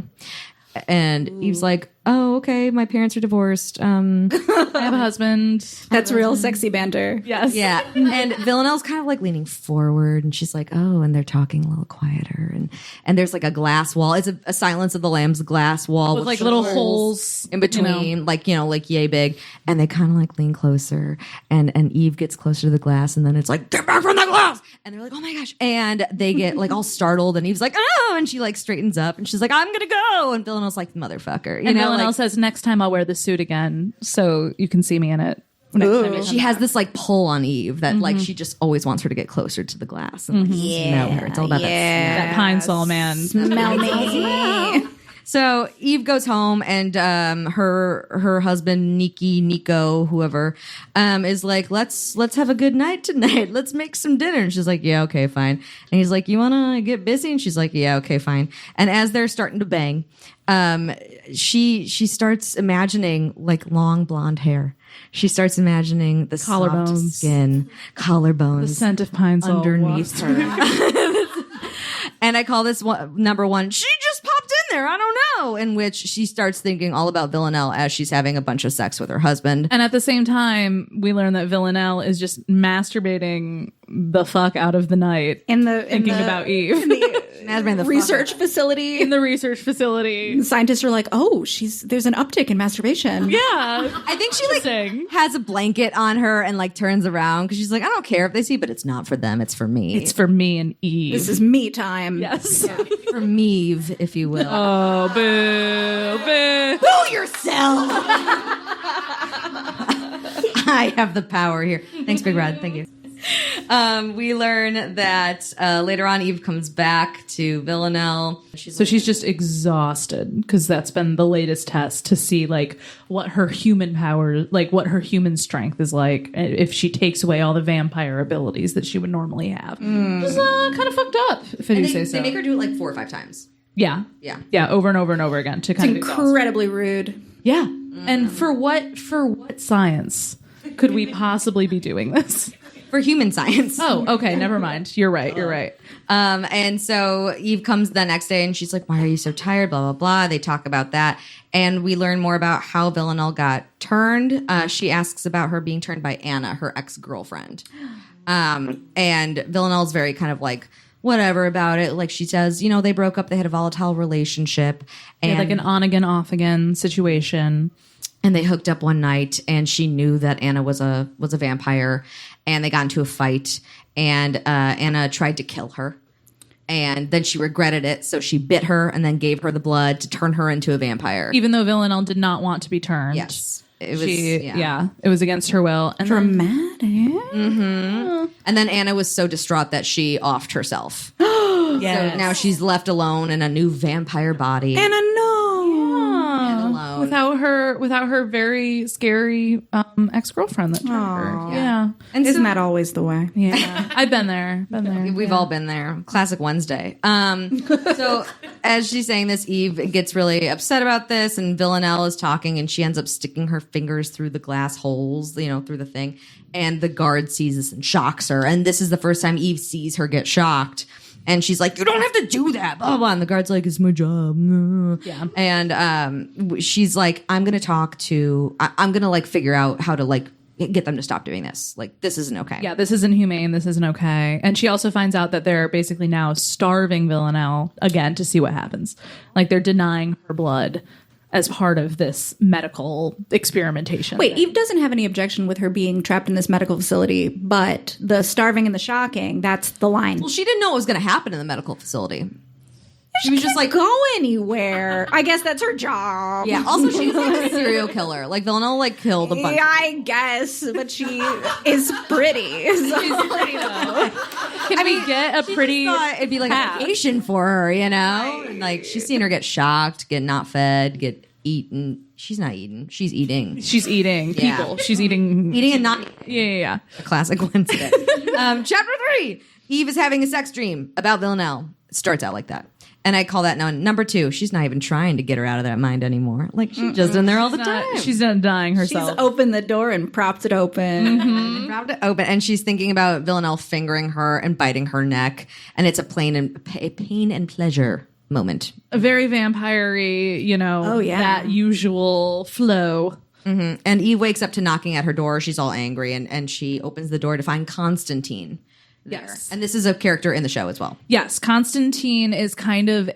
And Eve's like, oh, okay, my parents are divorced. I have a husband. That's real sexy banter. Yes. Yeah. And Villanelle's kind of like leaning forward and she's like, oh, and they're talking a little quieter. And there's like a glass wall. It's a Silence of the Lambs glass wall With like little holes in between, like yay big. And they kind of like lean closer and Eve gets closer to the glass and then it's like, get back from the glass. And they're like, oh my gosh. And they get like all startled and Eve's like, oh, and she like straightens up and she's like, I'm going to go. And Villanelle's like, motherfucker. And Villanelle says, next time I'll wear the suit again so you can see me in it. She has this like pull on Eve that like she just always wants her to get closer to the glass and like smell her. It's all about That pine sol man. Smell me. So Eve goes home and her husband Nico, whoever, is like, let's have a good night tonight. Let's make some dinner. And she's like, yeah, okay, fine. And he's like, you wanna get busy? And she's like, yeah, okay, fine. And as they're starting to bang, she starts imagining like long blonde hair. She starts imagining the Collarbones. soft skin, collarbones, The scent of pine sol underneath walks her. And I call this number one, she just popped in there, I don't know, in which she starts thinking all about Villanelle as she's having a bunch of sex with her husband. And at the same time, we learn that Villanelle is just masturbating the fuck out of the night thinking about Eve. The Research facility. In the research facility. Scientists are like, oh, there's an uptick in masturbation. Yeah. I think she like has a blanket on her and like turns around because she's like, I don't care if they see, but it's not for them, it's for me. It's for me and Eve. This is me time. Yes. for Meave, if you will. Oh, boo, boo. Boo yourself! I have the power here. Thanks, Big Red. Thank you. We learn that later on Eve comes back to Villanelle. She's just exhausted because that's been the latest test to see like what her human power, like what her human strength is like if she takes away all the vampire abilities that she would normally have. Just kind of fucked up, if I do say so. They make her do it like 4 or 5 times. Yeah, over and over and over again to kind of incredibly rude. Yeah, and for what science could we possibly be doing this? For human science. Oh, okay. Never mind. You're right. And so Eve comes the next day and she's like, why are you so tired? Blah, blah, blah. They talk about that. And we learn more about how Villanelle got turned. She asks about her being turned by Anna, her ex-girlfriend. And Villanelle's very kind of like, whatever about it. Like she says, they broke up. They had a volatile relationship. And like an on again, off again situation. And they hooked up one night and she knew that Anna was a vampire. And they got into a fight, and Anna tried to kill her. And then she regretted it, so she bit her and then gave her the blood to turn her into a vampire. Even though Villanelle did not want to be turned. Yes. It was, it was against her will. And dramatic. And then Anna was so distraught that she offed herself. Yes. So now she's left alone in a new vampire body. Anna, no. Alone. Without her very scary ex-girlfriend that turned her. Yeah. And isn't that always the way? Yeah. I've been there. We've all been there. Classic Wednesday. So as she's saying this, Eve gets really upset about this, and Villanelle is talking, and she ends up sticking her fingers through the glass holes, through the thing. And the guard sees this and shocks her. And this is the first time Eve sees her get shocked. And she's like, you don't have to do that, blah, blah. And the guard's like, it's my job. Yeah. And she's like, I'm going to like figure out how to like get them to stop doing this. Like, this isn't okay. Yeah, this isn't humane. This isn't okay. And she also finds out that they're basically now starving Villanelle again to see what happens. Like, they're denying her blood as part of this medical experimentation. Wait, Eve doesn't have any objection with her being trapped in this medical facility, but the starving and the shocking, that's the line. Well, she didn't know what was going to happen in the medical facility. She was just like, go anywhere. I guess that's her job. Yeah. Also, she's like a serial killer. Like, Villanelle like killed a bunch. Yeah, I guess, but she is pretty. She's pretty though. Can we get a pretty? It'd be like a vacation for her, Right. Like she's seen her get shocked, get not fed, get eaten. She's not eating. She's eating. She's eating people. She's eating and not eating. Yeah. A classic Wednesday. Chapter 3. Eve is having a sex dream about Villanelle. It starts out like that. And I call that now number 2. She's not even trying to get her out of that mind anymore. Like, she's just in there all the time. She's not dying herself. She's opened the door and propped it open. Propped it open. And she's thinking about Villanelle fingering her and biting her neck. And it's a pain and pleasure. moment. A very vampire-y, that usual flow. Mm-hmm. And Eve wakes up to knocking at her door. She's all angry, and she opens the door to find Constantine there. Yes. And this is a character in the show as well. Yes, Constantine is kind of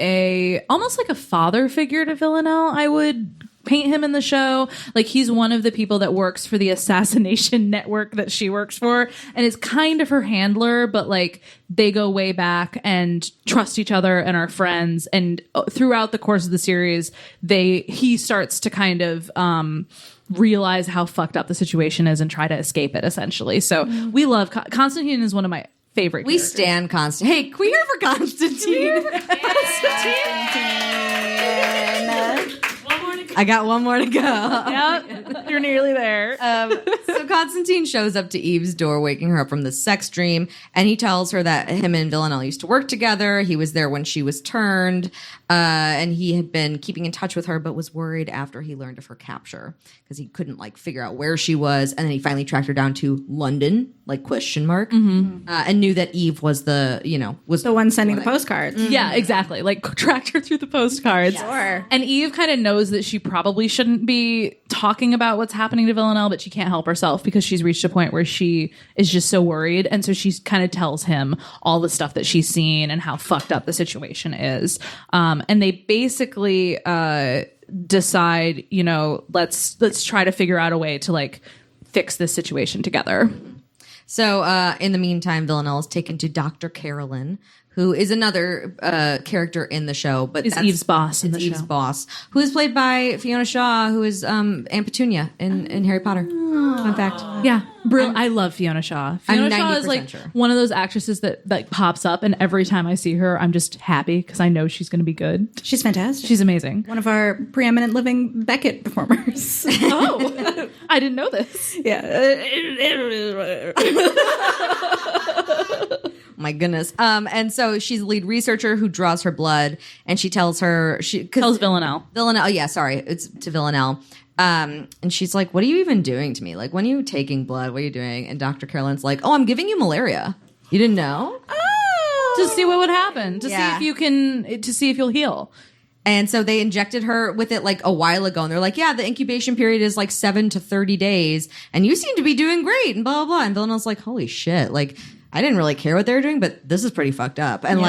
almost like a father figure to Villanelle, I would paint him in the show. Like, he's one of the people that works for the assassination network that she works for, and is kind of her handler, but like they go way back and trust each other and are friends. And throughout the course of the series, he starts to kind of realize how fucked up the situation is and try to escape it, essentially. So we love Constantine is one of my favorite characters. We stand Constantine. Hey, queer for Constantine. I got one more to go. Yep, you're nearly there. So Constantine shows up to Eve's door, waking her up from the sex dream, and he tells her that him and Villanelle used to work together. He was there when she was turned, and he had been keeping in touch with her, but was worried after he learned of her capture because he couldn't figure out where she was. And then he finally tracked her down to London, ? And knew that Eve was was the one sending the postcards. Mm-hmm. Yeah, exactly. Tracked her through the postcards. Sure. And Eve kind of knows that she probably shouldn't be talking about what's happening to Villanelle, but she can't help herself because she's reached a point where she is just so worried. And so she kind of tells him all the stuff that she's seen and how fucked up the situation is. And they basically decide, let's try to figure out a way to fix this situation together. So in the meantime, Villanelle is taken to Dr. Carolyn, who is another character in the show, but is Eve's boss in the Eve's show. boss, who is played by Fiona Shaw, who is Aunt Petunia in Harry Potter. Fun fact. Yeah, I love Fiona Shaw. Fiona Shaw is sure. one of those actresses that pops up, and every time I see her, I'm just happy because I know she's going to be good. She's fantastic. She's amazing. One of our preeminent living Beckett performers. Oh, I didn't know this. Yeah. My goodness. And so she's the lead researcher who draws her blood, and she tells Villanelle. Villanelle. Oh, yeah, sorry. It's to Villanelle. And she's like, what are you even doing to me? When are you taking blood? What are you doing? And Dr. Carolyn's like, oh, I'm giving you malaria. You didn't know? To see what would happen. To see if you'll heal. And so they injected her with it a while ago. And they're like, yeah, the incubation period is 7 to 30 days. And you seem to be doing great and blah, blah, blah. And Villanelle's like, holy shit. I didn't really care what they were doing, but this is pretty fucked up. And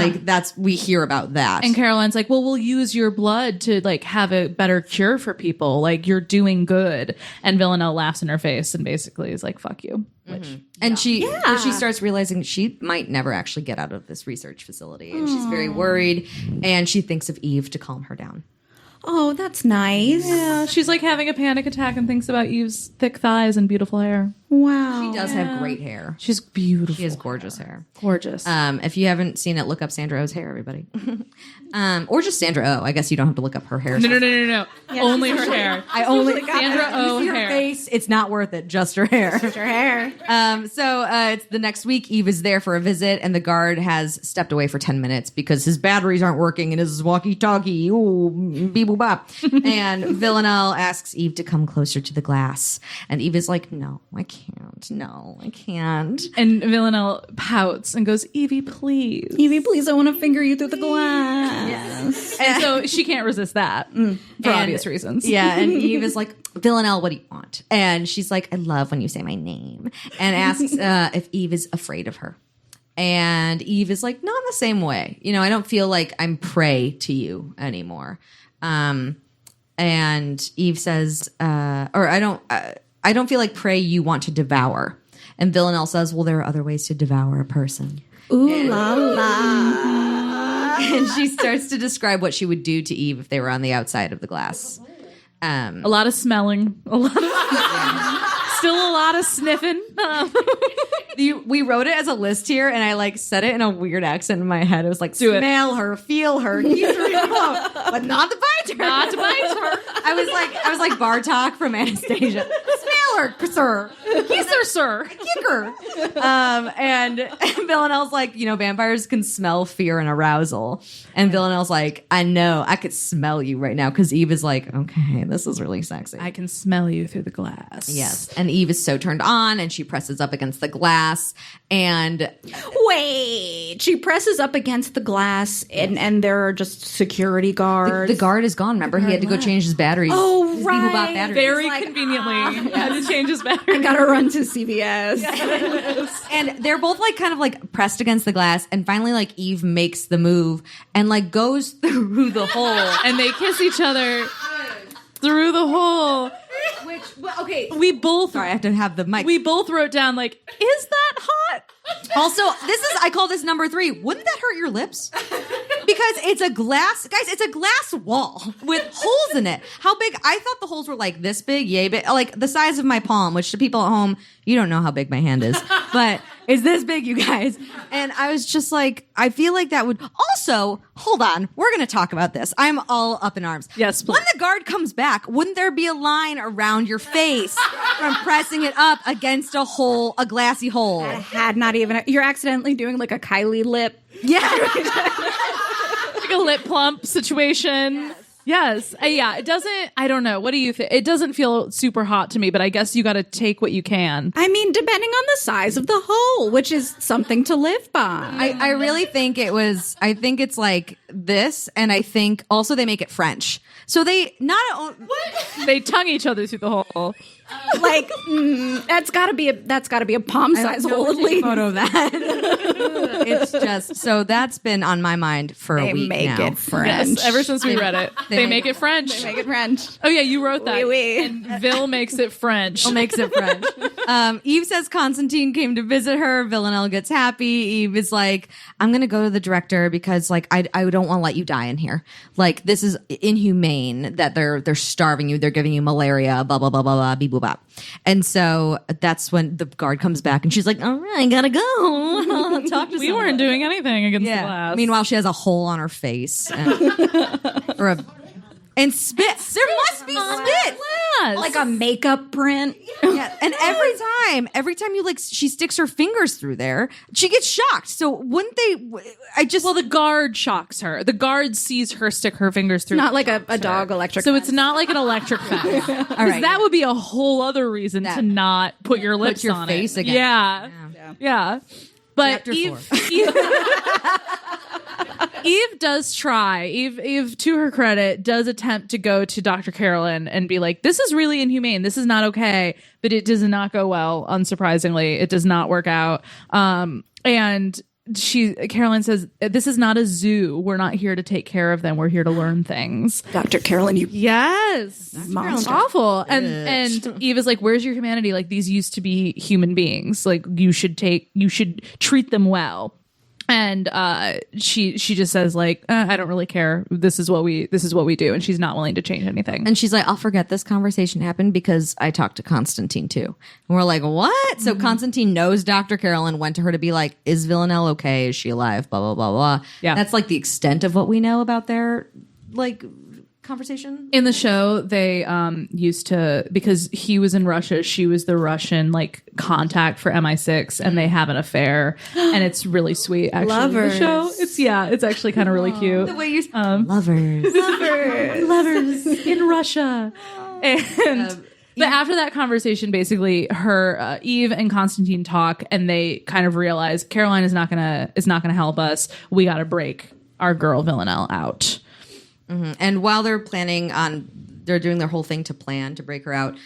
we hear about that. And Caroline's like, well, we'll use your blood to have a better cure for people. You're doing good. And Villanelle laughs in her face and basically is like, fuck you. And she starts realizing she might never actually get out of this research facility. And she's very worried. And she thinks of Eve to calm her down. Oh, that's nice. Yeah, she's having a panic attack and thinks about Eve's thick thighs and beautiful hair. Wow. She does have great hair. She's beautiful. She has gorgeous hair. Gorgeous. If you haven't seen it, look up Sandra Oh's hair, everybody. Or just Sandra Oh. I guess you don't have to look up her hair. No. Yeah. Only her hair. I only Sandra Oh you see hair. Her face. It's not worth it. Just her hair. Just her hair. So it's the next week. Eve is there for a visit, and the guard has stepped away for 10 minutes because his batteries aren't working and his walkie-talkie. Ooh, beep boop bop. And Villanelle asks Eve to come closer to the glass, and Eve is like, "No, I can't. No, I can't." And Villanelle pouts and goes, "Evie, please. Evie, please, I want to finger you through the glass." Yes. And so she can't resist that for obvious reasons. Yeah, and Eve is like, Villanelle, what do you want? And she's like, I love when you say my name. And asks if Eve is afraid of her. And Eve is like, not in the same way. I don't feel like I'm prey to you anymore. And Eve says, I don't feel like prey you want to devour. And Villanelle says, well, there are other ways to devour a person. Ooh la la. And she starts to describe what she would do to Eve if they were on the outside of the glass. A lot of smelling. Still a lot of sniffing. We wrote it as a list here, and I said it in a weird accent in my head. It was like, smell her, feel her, kiss her, but not to bite her. Not to bite her. I was like Bartok from Anastasia. Smell her, sir. Kiss her, sir. Kick her. And Villanelle's like, vampires can smell fear and arousal. And Villanelle's like, I know, I could smell you right now. Because Eve is like, okay, this is really sexy. I can smell you through the glass. Yes. And Eve is so turned on and she presses up against the glass. And Wait, she presses up against the glass and there are just security guards. the guard is gone. Remember, he had to go change his batteries. Oh, His right. Bebop batteries. Very conveniently had to change his battery. Gotta run to CVS. And they're both like kind of like pressed against the glass. And finally, like Eve makes the move and like goes through the hole. And they kiss each other through the hole. Okay. We both Sorry, I have to have the mic. we both wrote down like, is that hot? Also, I call this number 3. Wouldn't that hurt your lips? Because it's a glass, guys, it's a glass wall with holes in it. How big? I thought the holes were like this big, yay big, like the size of my palm, which to people at home, you don't know how big my hand is, but it's this big, you guys. And I was just like, I feel like that would also, hold on, we're going to talk about this. I'm all up in arms. Yes, please. When the guard comes back, wouldn't there be a line around your face from pressing it up against a hole, a glassy hole? I had not even. You're accidentally doing like a Kylie lip. Yeah. Like a lip plump situation. Yes. Yeah. It doesn't, I don't know. What do you think? It doesn't feel super hot to me, but I guess you got to take what you can. I mean, depending on the size of the hole, which is something to live by. I really think I think it's like this, and I think also they make it French. So they They tongue each other through the hole. Like that's got to be a palm size hole at least. photo of that. It's just, so that's been on my mind for a They week make now. it French. Yes, ever since we read it. They make it French. They make it French. Oh yeah, you wrote that. Oui, oui. And Vil makes it French. Makes it French. Eve says Constantine came to visit her. Villanelle gets happy. Eve is like, I'm going to go to the director because like I don't want to let you die in here. Like this is inhumane that they're starving you. They're giving you malaria, blah, blah, blah, blah, blah, beep, boop, bop. And so that's when the guard comes back and she's like, all right, I gotta go. Talk to We someone. weren't doing anything against the glass. Meanwhile, she has a hole on her face. And spit. There must be spit. Yes. Like a makeup print. Yeah. And every time you like, she sticks her fingers through there, she gets shocked. So wouldn't they? Well, the guard shocks her. The guard sees her stick her fingers through. Not like a dog electric. So it's not like an electric fence. All right. That would be a whole other reason to not put your lips your on face it. against Yeah. But Chapter Eve, Eve does try. Eve, to her credit, does attempt to go to Dr. Carolyn and be like, this is really inhumane. This is not okay. But it does not go well, unsurprisingly. It does not work out. And Carolyn says, this is not a zoo. We're not here to take care of them. We're here to learn things. Dr. Carolyn, you Yes. monster. Awful. And Eve is like, where's your humanity? Like, these used to be human beings. Like, you should treat them well. And she just says like, I don't really care. This is what we do. And she's not willing to change anything. And she's like, I'll forget this conversation happened because I talked to Constantine too. And we're like, what? So Constantine knows Dr. Carolyn, went to her to be like, is Villanelle okay? Is she alive? Blah, blah, blah, blah. Yeah. That's like the extent of what we know about their like conversation. In the show, they used to, because he was in Russia, she was the Russian like contact for MI6, and they have an affair, and it's really sweet. Actually, Lovers. The show, it's actually kind of really cute. The way you lovers. Lovers in Russia, and. But after that conversation, basically, her Eve and Constantine talk, and they kind of realize Caroline is not gonna help us. We got to break our girl Villanelle out. Mm-hmm. And while they're doing their whole thing to plan to break her out,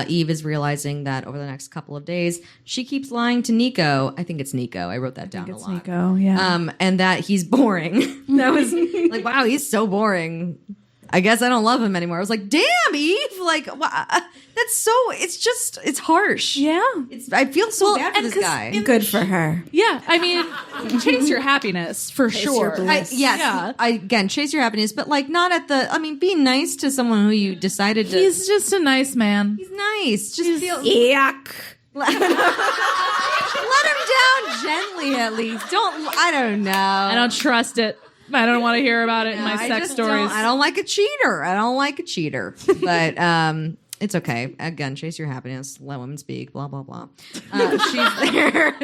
Eve is realizing that over the next couple of days, she keeps lying to Nico. I think it's Nico. I wrote that down a lot. Nico, yeah. And that he's boring. That was like, wow, he's so boring. I guess I don't love him anymore. I was like, damn, Eve. Like, wow, it's harsh. Yeah. I feel so bad for this guy. good for her. Yeah, I mean, chase your happiness for sure. Again, chase your happiness, but like not at be nice to someone who you decided to. He's just a nice man. He's nice. Just feel. Yuck. Let him down gently, at least. I don't know. I don't trust it. I don't want to hear about it in my sex stories. I don't like a cheater. But It's okay. Again, chase your happiness. Let women speak. Blah blah blah. She's there.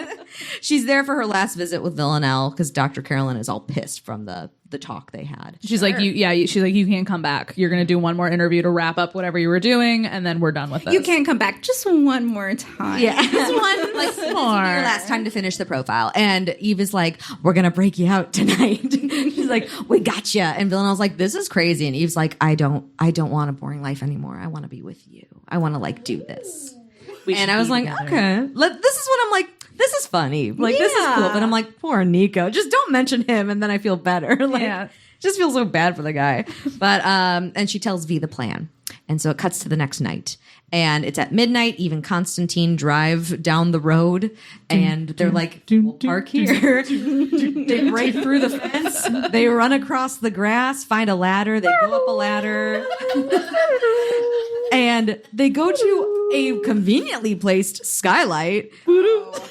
She's there for her last visit with Villanelle because Dr. Carolyn is all pissed from the talk they had. She's like, she's like, you can't come back. You're going to do one more interview to wrap up whatever you were doing, and then we're done with this. You can't come back. Just one more time. Yeah, just one. Like, this will be your last time to finish the profile. And Eve is like, we're gonna break you out tonight. She's like, we got you. And Villanelle's like, this is crazy. And Eve's like, I don't want a boring life anymore. I want to be with you. I want to like do this. And I was like, okay. This is what I'm like. This is funny. Like, this is cool. But I'm like, poor Nico. Just don't mention him, and then I feel better. Like, just feel so bad for the guy. But and she tells V the plan. And so it cuts to the next night. And it's at midnight. Even Constantine drive down the road. And they're like, we'll park here. They break through the fence. They run across the grass, find a ladder. They go up a ladder. And they go to a conveniently placed skylight.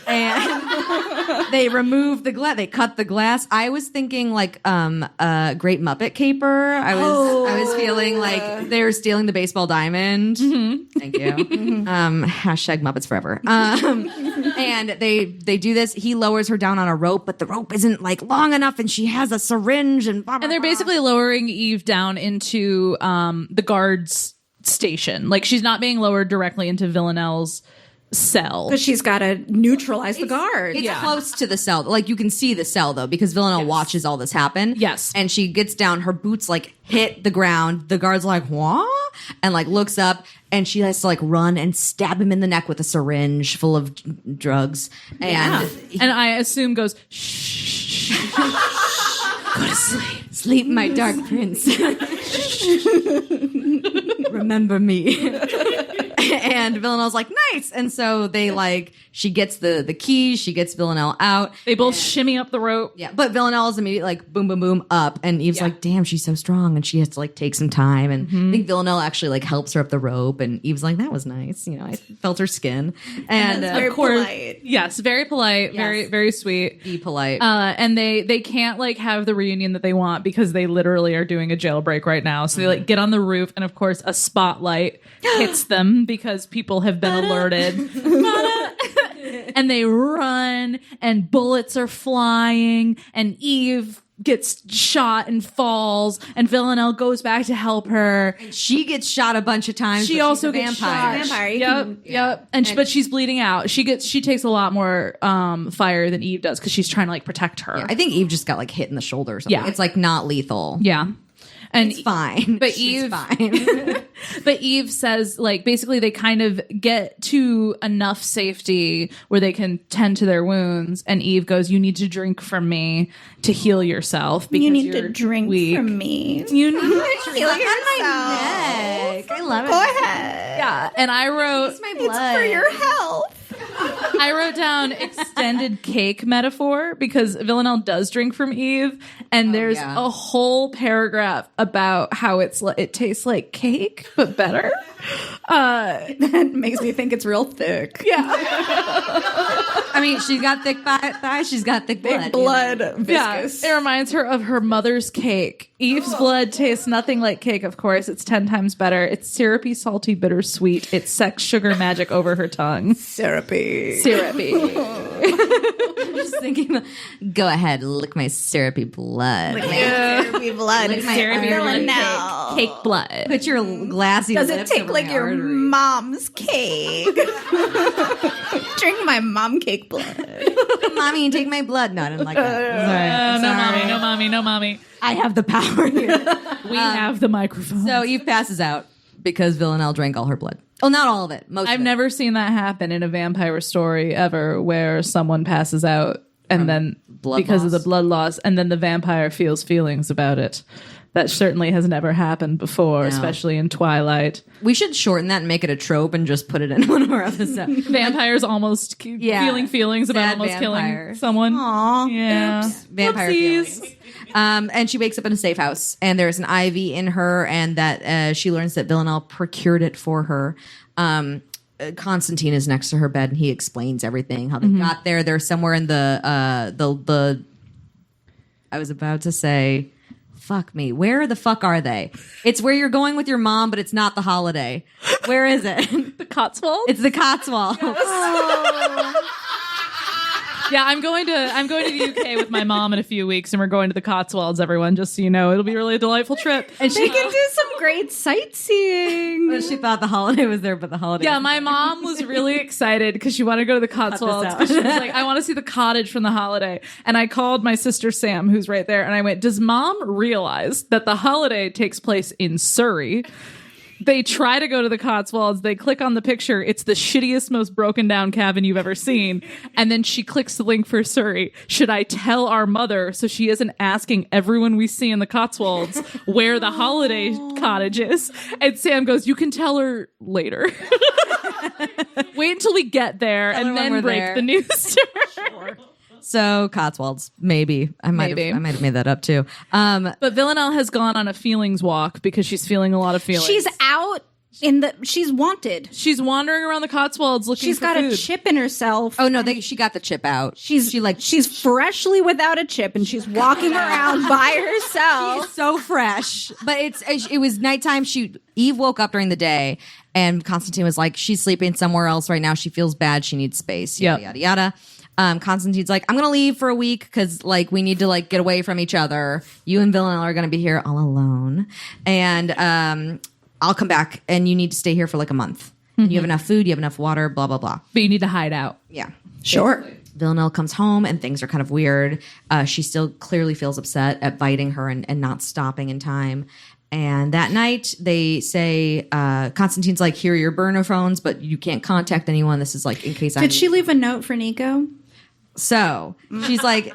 And they remove the glass. They cut the glass. I was thinking like a Great Muppet Caper. I was feeling like they were stealing the baseball diamond. Mm-hmm. Thank you. Mm-hmm. Hashtag Muppets Forever. And they do this. He lowers her down on a rope, but the rope isn't like long enough, and she has a syringe and blah, blah, and they're basically lowering Eve down into the guards station. Like, she's not being lowered directly into Villanelle's cell. Because she's got to neutralize the guard. It's close to the cell. Like, you can see the cell, though, because Villanelle watches all this happen. Yes. And she gets down. Her boots, like, hit the ground. The guard's like, what? And, like, looks up. And she has to, like, run and stab him in the neck with a syringe full of drugs. And I assume goes, shh. Go to sleep. Sleep, my dark prince. Remember me. And Villanelle's like, nice. And so they like, she gets the keys, she gets Villanelle out. They both shimmy up the rope. Yeah. But Villanelle is immediately like, boom, boom, boom, up. And Eve's like, damn, she's so strong. And she has to like take some time. And I think Villanelle actually like helps her up the rope. And Eve's like, that was nice. You know, I felt her skin. And very of course, polite. Yes, very polite, very, very sweet. Be polite. And they can't like have the reunion that they want because they literally are doing a jailbreak right now. So they like get on the roof, and of course a spotlight hits them because people have been alerted. And they run, and bullets are flying, and Eve gets shot and falls, and Villanelle goes back to help her. She gets shot a bunch of times. She also gets shot. Yep. But she's bleeding out. She takes a lot more fire than Eve does because she's trying to like protect her. Yeah, I think Eve just got like hit in the shoulder or something. Yeah. It's like not lethal. Yeah. And it's fine. But Eve fine. But Eve says, like, basically they kind of get to enough safety where they can tend to their wounds, and Eve goes, you need to drink from me to heal yourself because you need you're to drink weak. From me. You need to heal yourself. I love it. Go ahead. Yeah. And I wrote, it's my blood. It's for your health. I wrote down extended cake metaphor because Villanelle does drink from Eve, and there's a whole paragraph about how it tastes like cake but better. That makes me think it's real thick. Yeah. I mean, she's got thick thighs. She's got thick blood. Thick blood, viscous. Yeah, it reminds her of her mother's cake. Eve's blood tastes nothing like cake, of course. It's 10 times better. It's syrupy, salty, bittersweet. It's sex, sugar, magic over her tongue. Syrupy. I'm just thinking, go ahead, lick my syrupy blood. Lick my syrupy blood. Lick my syrupy blood. Cake blood. Put your glassy Does lips it take over like my your artery. mom's cake? Drink my mom cake blood. Mommy, take my blood. No, I didn't like that. No mommy. I have the power here. We have the microphone. So Eve passes out because Villanelle drank all her blood. Oh, not all of it. Most. I've never seen that happen in a vampire story ever, where someone passes out and then because of the blood loss, and then the vampire feels feelings about it. That certainly has never happened before, especially in Twilight. We should shorten that and make it a trope and just put it in one of our episodes. Vampires almost feeling feelings about almost vampires. killing someone. Aww. Yeah. Oops. Vampire Whoopsies. feelings. And she wakes up in a safe house, and there's an IV in her, and that she learns that Villanelle procured it for her. Constantine is next to her bed, and he explains everything, how they got there. They're somewhere in the I was about to say fuck me. Where the fuck are they? It's where you're going with your mom, but it's not the holiday. Where is it? The Cotswolds? It's the Cotswolds. Yeah, I'm going to the UK with my mom in a few weeks, and we're going to the Cotswolds, everyone, just so you know. It'll be really a delightful trip. And They can do some great sightseeing. she thought the holiday was there, but the holiday Yeah, was my mom was really excited because she wanted to go to the Cotswolds. 'Cause she was like, I want to see the cottage from the holiday. And I called my sister Sam, who's right there, and I went, does mom realize that the holiday takes place in Surrey? They try to go to the Cotswolds. They click on the picture. It's the shittiest, most broken down cabin you've ever seen. And then she clicks the link for Surrey. Should I tell our mother so she isn't asking everyone we see in the Cotswolds where the holiday cottage is? And Sam goes, you can tell her later. Wait until we get there Tell her and when then we're break there. the news to her. So Cotswolds, maybe. I might have made that up too. But Villanelle has gone on a feelings walk because she's feeling a lot of feelings. She's out she's wanted. She's wandering around the Cotswolds looking She's for got food. a chip in herself. Oh no, she got the chip out. She's freshly without a chip, and she's walking around by herself. So fresh. But it was nighttime. Eve woke up during the day, and Constantine was like, she's sleeping somewhere else right now. She feels bad. She needs space. Yada yada yada. Constantine's like, I'm gonna leave for a week because like we need to like get away from each other. You and Villanelle are gonna be here all alone, and I'll come back, and you need to stay here for like a month. And you have enough food, you have enough water, blah blah blah. But you need to hide out. Yeah, Sure. Villanelle comes home, and things are kind of weird. She still clearly feels upset at biting her and not stopping in time. And that night, they say, Constantine's like, here are your burner phones, but you can't contact anyone. This is like in case Did she leave a note for Nico? So she's like,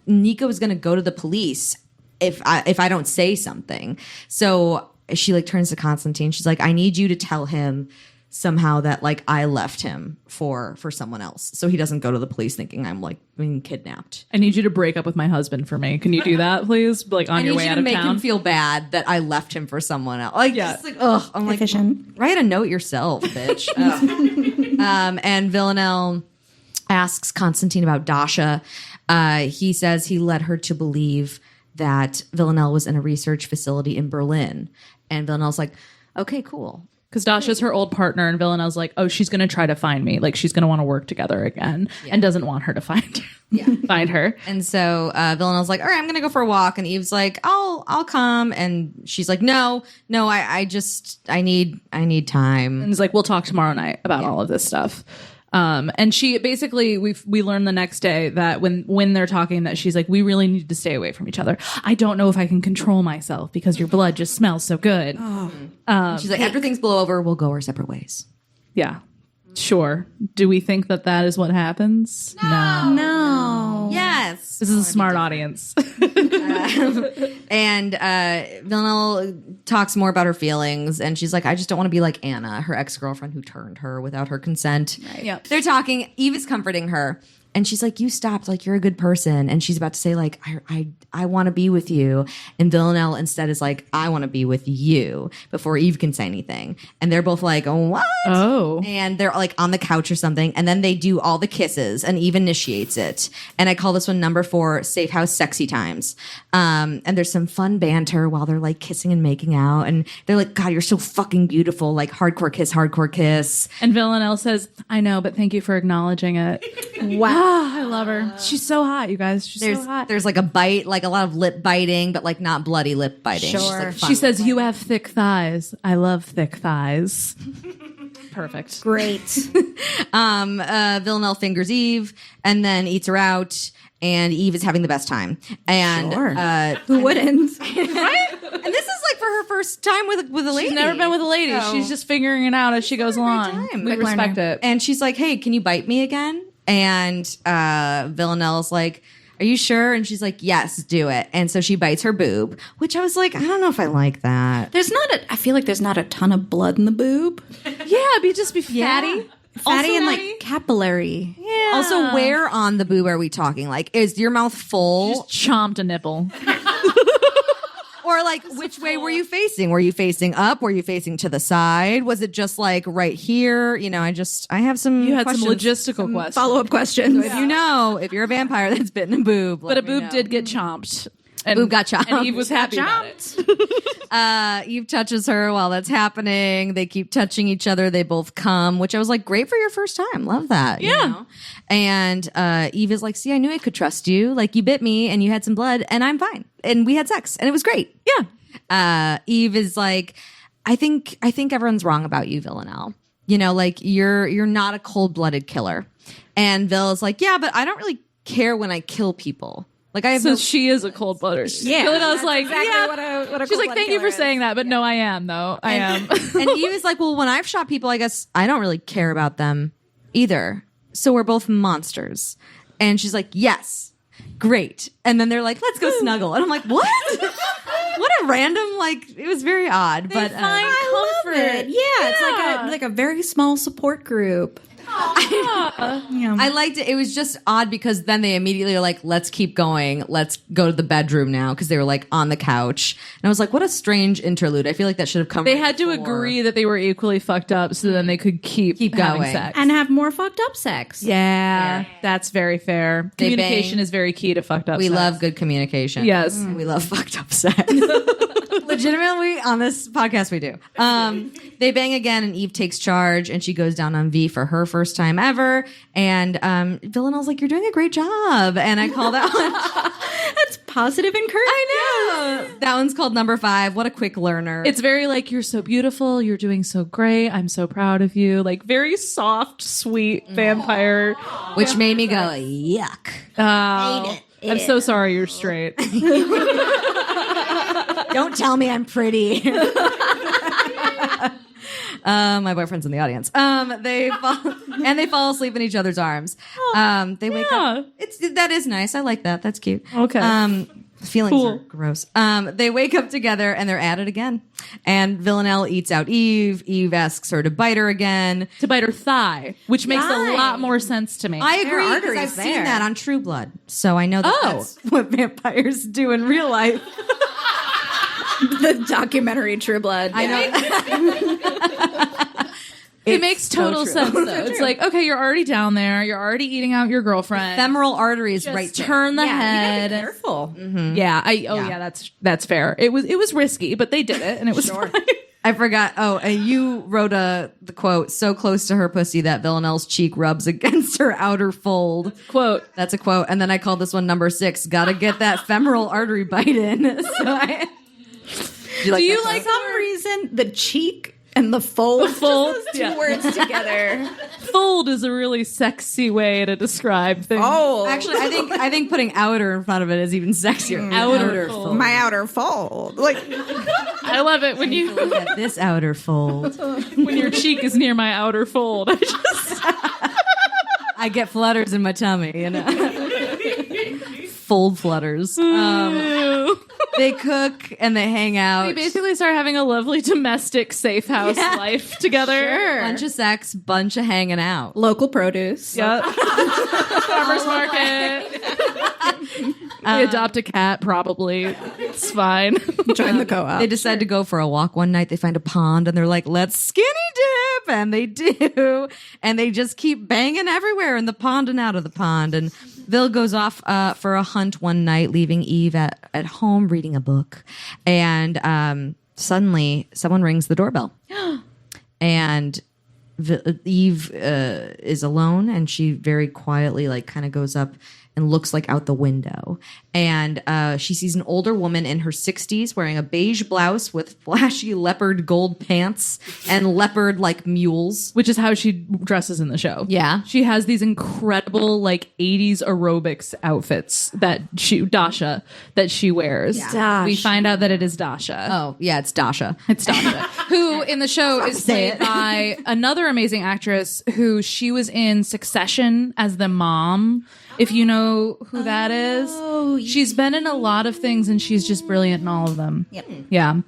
Nico is going to go to the police if I don't say something. So she like turns to Constantine. She's like, I need you to tell him somehow that like I left him for someone else, so he doesn't go to the police thinking I'm like being kidnapped. I need you to break up with my husband for me. Can you do that, please? Like on your way out of make town. him feel bad that I left him for someone else. Like, Yeah. just like, ugh. I'm like, Efficient. write a note yourself, bitch. And Villanelle asks Constantine about Dasha. He says he led her to believe that Villanelle was in a research facility in Berlin. And Villanelle's like, okay, cool. Because Dasha's her old partner, and Villanelle's like, oh, she's going to try to find me. Like, she's going to want to work together again and doesn't want her to find her. And so Villanelle's like, all right, I'm going to go for a walk. And Eve's like, I'll come. And she's like, no, I need time. And he's like, we'll talk tomorrow night about all of this stuff. And she basically, we learned the next day that when they're talking that she's like, we really need to stay away from each other. I don't know if I can control myself because your blood just smells so good. She's like, after things blow over, we'll go our separate ways. Yeah, sure. Do we think that is what happens? No. Yes. This is a smart audience. And Villanelle talks more about her feelings, and she's like, I just don't want to be like Anna, her ex-girlfriend who turned her without her consent. Right. Yep. They're talking. Eve is comforting her, and she's like, you stopped, like, you're a good person. And she's about to say, like, I want to be with you. And Villanelle instead is like, I want to be with you, before Eve can say anything. And they're both like, oh, what? Oh. And they're like on the couch or something. And then they do all the kisses, and Eve initiates it. And I call this one number 4, Safe House Sexy Times. And there's some fun banter while they're like kissing and making out. And they're like, God, you're so fucking beautiful. Like hardcore kiss. And Villanelle says, I know, but thank you for acknowledging it. Wow. I love her. She's so hot, you guys. She's so hot. There's like a bite, like a lot of lip biting, but like not bloody lip biting. Sure. She's, like, fun She says, lip you have thick thighs. I love thick thighs. Perfect. Great. Villanelle fingers Eve and then eats her out, and Eve is having the best time. And Who wouldn't? right? And this is like for her first time with a lady. She's never been with a lady. So- She's just figuring it out as she goes along. time. We Quick respect it. And she's like, hey, can you bite me again? And Villanelle's like, are you sure? And she's like, yes, do it. And so she bites her boob, which I was like, I don't know if I like that. I feel like there's not a ton of blood in the boob. Yeah, just be fatty. Fatty and like like capillary. Yeah. Also, where on the boob are we talking? Like, is your mouth full? Just chomped a nipple. Or like, which way were you facing? Were you facing up? Were you facing to the side? Was it just like right here? You know, I have some You had questions. some logistical questions. Follow-up questions. If you know, if you're a vampire that's bitten a boob. But a boob did get chomped. And Boob got chopped. And Eve was happy about it. Eve touches her while that's happening. They keep touching each other. They both come, which I was like, great for your first time. Love that. Yeah. You know? And Eve is like, see, I knew I could trust you. Like, you bit me and you had some blood and I'm fine. And we had sex and it was great. Yeah. Eve is like, I think everyone's wrong about you, Villanelle. You know, like you're not a cold-blooded killer. And Villa's like, yeah, but I don't really care when I kill people. Like, I have So she is a cold blooded. Yeah, Villanelle's like, exactly yeah. what a She's like, cold-blooded thank you for killer is. saying that, but no, I am though. I am. And Eve is like, well, when I've shot people, I guess I don't really care about them either. So we're both monsters. And she's like, yes, great. And then they're like, let's go snuggle. And I'm like, what? What a random, like, it was very odd. But find I love it. Yeah, it's like a very small support group. I liked it. It was just odd because then they immediately are like, let's keep going. Let's go to the bedroom now because they were like on the couch. And I was like, what a strange interlude. I feel like that should have come They right had to before. agree that they were equally fucked up so then they could keep having going. sex. And have more fucked up sex. Yeah, that's very fair. They Communication bang. is very key to fucked up We sex. love good communication. Yes. We love fucked up sex. Legitimately, on this podcast, we do. They bang again, and Eve takes charge, and she goes down on V for her first time ever. And Villanelle's like, "You're doing a great job," and I call that one. That's positive encouragement. I know that one's called number 5. What a quick learner! It's very like, you're so beautiful, you're doing so great, I'm so proud of you. Like, very soft, sweet vampire. which made me go, "Yuck." I'm so sorry you're straight. Don't tell me I'm pretty. My boyfriend's in the audience. They fall asleep in each other's arms. They wake up. That is nice. I like that. That's cute. Okay. Feelings are gross. They wake up together and they're at it again. And Villanelle eats out Eve. Eve asks her to bite her again. To bite her thigh, which makes a lot more sense to me. I agree because arteries I've seen there. that on True Blood, so I know that that's what vampires do in real life. The documentary True Blood. I know. It makes total true. sense, though. It's like, okay, you're already down there. You're already eating out your girlfriend. Femoral artery is Just right there. turn the You gotta head. be careful. Yeah. That's fair. It was risky, but they did it, and it was fine. I forgot. Oh, and you wrote the quote, "So close to her pussy that Villanelle's cheek rubs against her outer fold." Quote. That's a quote. And then I called this one number 6. Gotta get that femoral artery bite in. Do you For like some reason, the cheek and the fold, fold? just those two Yeah. words together. fold is a really sexy way to describe things. Oh, Actually, I think putting outer in front of it is even sexier. Outer fold. my outer fold. Like, I love it when you Look at this outer fold. when your cheek is near my outer fold. I get flutters in my tummy, you know. Fold flutters. They cook and they hang out. We basically start having a lovely domestic safe house life together. Bunch of sex, bunch of hanging out. local produce. Yep. Farmers market. We adopt a cat, probably. It's fine. Join the co-op. They decide to go for a walk one night. They find a pond and they're like, let's skinny dip. And they do. And they just keep banging everywhere in the pond and out of the pond. And Vil goes off for a hunt one night, leaving Eve at home reading a book. And suddenly someone rings the doorbell. And Eve is alone, and she very quietly like kind of goes up and looks like out the window. And she sees an older woman in her 60s wearing a beige blouse with flashy leopard gold pants and leopard like mules. Which is how she dresses in the show. Yeah. She has these incredible like 80s aerobics outfits that she wears. Dasha. We find out that it is Dasha. Oh, yeah, it's Dasha. It's Dasha, who in the show is played by another amazing actress who she was in Succession as the mom. If you know who that is. She's been in a lot of things and she's just brilliant in all of them. Yep. Yeah.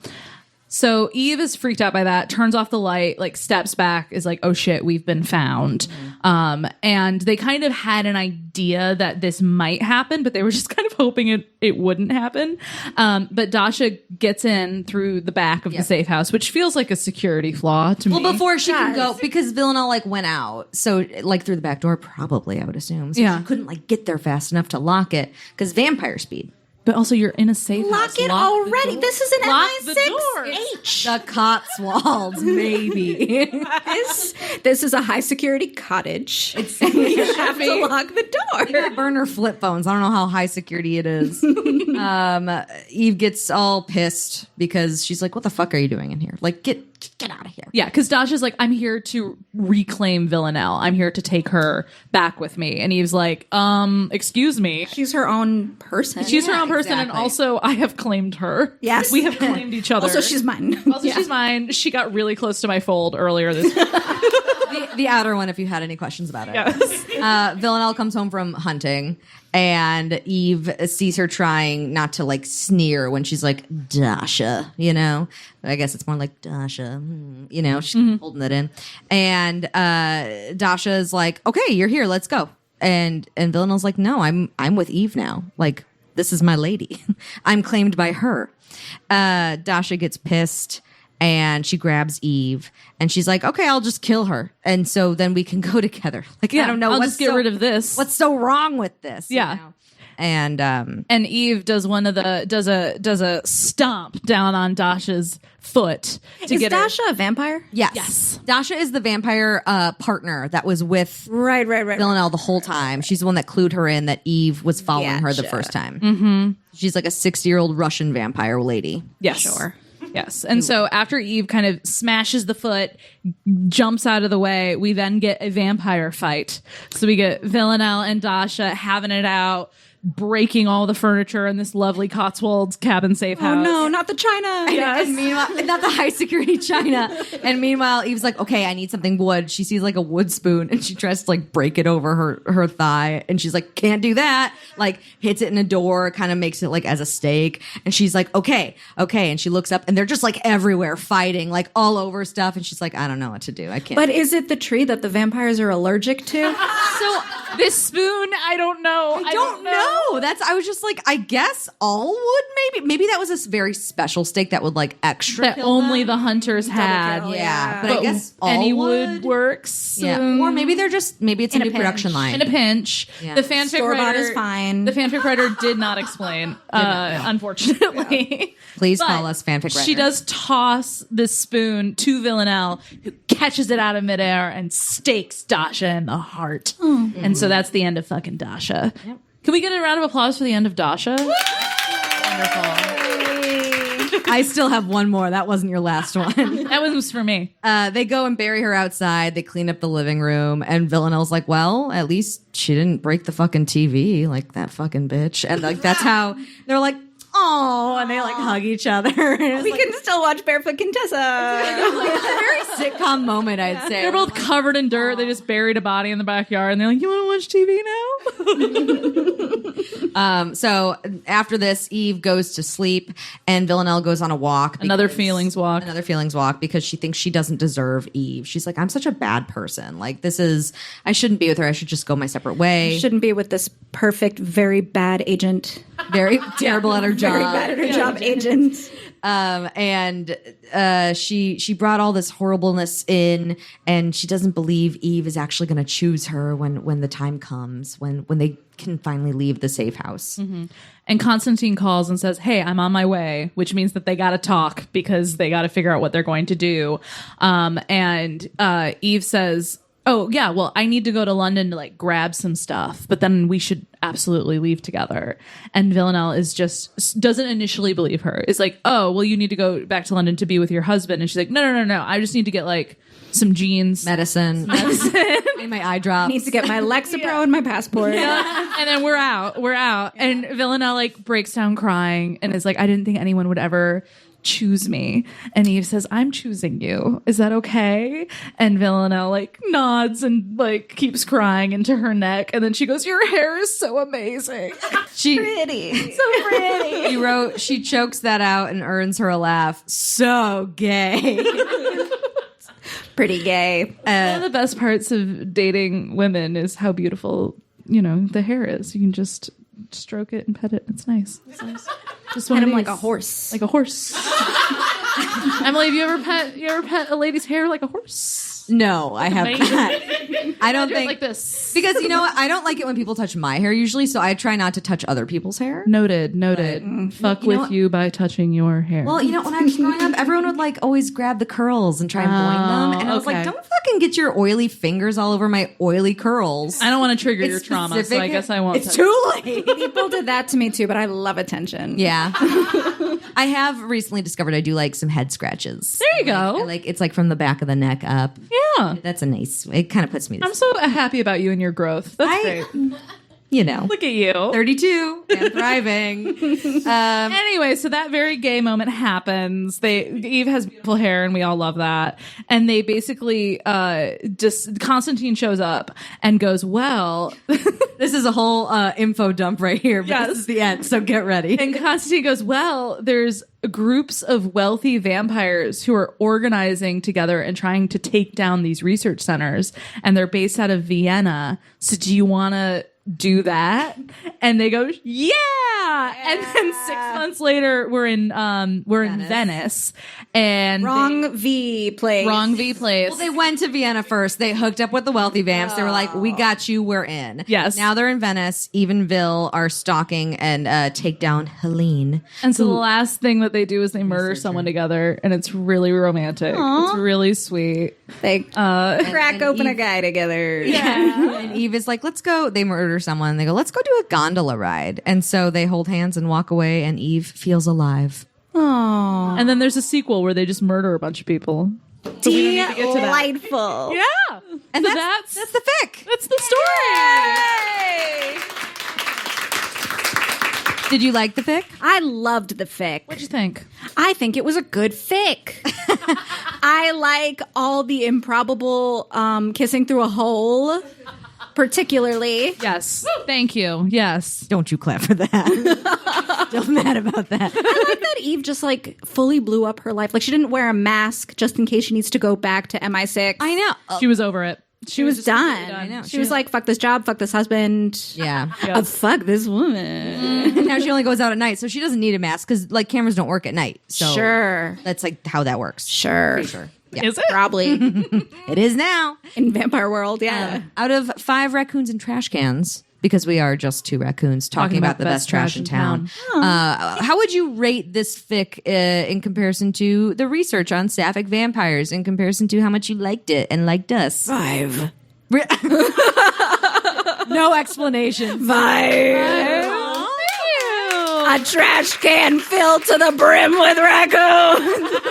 So Eve is freaked out by that, turns off the light, like steps back, is like, oh shit, we've been found. And they kind of had an idea that this might happen, but they were just kind of hoping it wouldn't happen. But Dasha gets in through the back of the safe house, which feels like a security flaw to me. Well, before she can go, because Villanelle like went out, so like through the back door, probably I would assume. So Yeah. she couldn't like get there fast enough to lock it because vampire speed. But also, you're in a safe Lock house. it Lock the already. door. This is an Lock the door. MI6H. The Cotswolds, maybe. This is a high security cottage. You have to lock the door. Burner flip phones. I don't know how high security it is. Eve gets all pissed because she's like, "What the fuck are you doing in here? Like, get out of here." Yeah, because Dasha's like, I'm here to reclaim Villanelle. I'm here to take her back with me. And Eve's like, excuse me. She's her own person. She's her own person, and exactly. also I have claimed her. Yes. We have claimed each other. Also, she's mine. Also, she's mine. She got really close to my fold earlier this week. The outer one, if you had any questions about it. Yes. Villanelle comes home from hunting, and Eve sees her trying not to like sneer when she's like, "Dasha," you know. I guess it's more like Dasha, you know. She's holding it in, and Dasha is like, "Okay, you're here. Let's go." And Villanelle's like, "No, I'm with Eve now. Like, this is my lady. I'm claimed by her." Dasha gets pissed. And she grabs Eve, and she's like, "Okay, I'll just kill her, and so then we can go together." Like, I don't know. I'll just get rid of this. What's so wrong with this? Yeah. You know? And Eve does does a stomp down on Dasha's foot to Is get her. Dasha a vampire? yes, Dasha is the vampire partner that was with Right. Villanelle the whole time. She's the one that clued her in that Eve was following her the Gotcha. first time. Mm-hmm. She's like a 60-year-old Russian vampire lady. Yes. Sure. Yes. And so after Eve kind of smashes the foot, jumps out of the way, we then get a vampire fight. So we get Villanelle and Dasha having it out, breaking all the furniture in this lovely Cotswolds cabin safe house. Oh no, not the China. Yes. And meanwhile, not the high security China. And meanwhile, Eve's like, "Okay, I need something wood." She sees like a wood spoon, and she tries to like break it over her thigh, and she's like, "Can't do that." Like, hits it in a door, kind of makes it like as a stake, and she's like, okay. And she looks up, and they're just like everywhere fighting, like all over stuff, and she's like, "I don't know what to do. I can't." But is it the tree that the vampires are allergic to? So this spoon, I don't know. I don't know. I was just like, I guess all wood, maybe that was a very special steak that would like extra That kill only them. the hunters had. kill, Yeah, but I guess all any wood wood works. Yeah, or maybe it's a In a new production pinch. line. In a pinch. Yeah. The fanfic Store-bought writer is fine. The fanfic writer did not explain, unfortunately. Please But call us fanfic writer. She does toss this spoon to Villanelle, who catches it out of midair and stakes Dasha in the heart. And so that's the end of fucking Dasha. Yep. Can we get a round of applause for the end of Dasha? Wonderful. I still have one more. That wasn't your last one. That was for me. They go and bury her outside. They clean up the living room, and Villanelle's like, "Well, at least she didn't break the fucking TV, like that fucking bitch." And like that's how they're like, "Oh," and they like hug each other. We can still watch Barefoot Contessa. Like a very sitcom moment, I'd say. They're both covered in dirt. They just buried a body in the backyard, and they're like, "You want to watch TV now?" So after this, Eve goes to sleep, and Villanelle goes on a walk. Another feelings walk. Another feelings walk because she thinks she doesn't deserve Eve. She's like, "I'm such a bad person. Like, I shouldn't be with her. I should just go my separate way." Shouldn't be with this perfect, very bad agent. Very terrible at her job. Very bad at her job agent. And she brought all this horribleness in, and she doesn't believe Eve is actually going to choose her when the time comes, when they can finally leave the safe house. Mm-hmm. And Constantine calls and says, "Hey, I'm on my way," which means that they got to talk because they got to figure out what they're going to do. And Eve says, "Oh yeah, well, I need to go to London to like grab some stuff, but then we should absolutely leave together." And Villanelle doesn't initially believe her. It's like, "Oh, well, you need to go back to London to be with your husband." And she's like, No. I just need to get like some jeans, Medicine. And my eye drops. Needs to get my Lexapro and my passport. and then we're out. And Villanelle like breaks down crying and is like, "I didn't think anyone would ever choose me." And Eve says, "I'm choosing you. Is that okay?" And Villanelle like nods and like keeps crying into her neck. And then she goes, "Your hair is so amazing." Pretty. So pretty. She chokes that out and earns her a laugh. So gay. Pretty gay. One of the best parts of dating women is how beautiful, the hair is. You can just stroke it and pet it. It's nice. Just one Pet of him like these. a horse. Like a horse. Emily, have you ever pet a lady's hair like a horse? No, I have Amazing. not. I don't Do it think like this. because you know what? I don't like it when people touch my hair usually, so I try not to touch other people's hair. Noted. Fuck you know with what? you by touching your hair. Well, you know, when I was growing up, everyone would like always grab the curls and try and boing them, and I was like, okay. don't fucking get your oily fingers all over my oily curls. I don't want to trigger your It's trauma, so I specific. guess I won't. It's touch too late. People did that to me too, but I love attention. Yeah. I have recently discovered I do like some head scratches. There you go. I like it's like from the back of the neck up. Yeah. That's a nice. It kind of puts me to I'm so happy about you and your growth. That's great. you know, Look at you. 32 and thriving. Anyway, so that very gay moment happens. Eve has beautiful hair, and we all love that. And they basically just Constantine shows up and goes, "Well," This is a whole info dump right here. But Yes. This is the end, so get ready. and Constantine goes, "Well, there's groups of wealthy vampires who are organizing together and trying to take down these research centers, and they're based out of Vienna. So do you want to do that?" And they go, yeah. And then 6 months later, we're in Venice, and Wrong V place. wrong V place. Well, they went to Vienna first. They hooked up with the wealthy vamps. They were like, "We got you. We're in." Yes. Now they're in Venice. Evenville are stalking and take down Helene. And so the last thing that they do is they murder someone together, and it's really romantic. It's really sweet. They crack open a guy together. And Eve is like, "Let's go." They murder someone. They go, "Let's go do a gondola ride." And so they hold hands and walk away, and Eve feels alive. Aww. And then there's a sequel where they just murder a bunch of people. So we don't need to get to that. Delightful. Yeah. And So that's the fic. That's the story. Did you like the fic? I loved the fic. What'd you think? I think it was a good fic. I like all the improbable kissing through a hole, particularly. Yes. Thank you. Yes. Don't you clap for that. Don't mad about that. I like that Eve just like fully blew up her life. Like she didn't wear a mask just in case she needs to go back to MI6. I know. She was over it. She was done. I know. She was like, fuck this job, fuck this husband. Yeah. Fuck this woman. And now she only goes out at night, so she doesn't need a mask because like cameras don't work at night. So Sure. that's like how that works. Sure. Sure. Yeah. Is it? Probably. It is now. In Vampire World, yeah. Out of 5 raccoons and trash cans, because we are just 2 raccoons talking about the best trash in town. How would you rate this fic in comparison to the research on Sapphic Vampires, in comparison to how much you liked it and liked us? 5. No explanation. 5. A trash can filled to the brim with raccoons.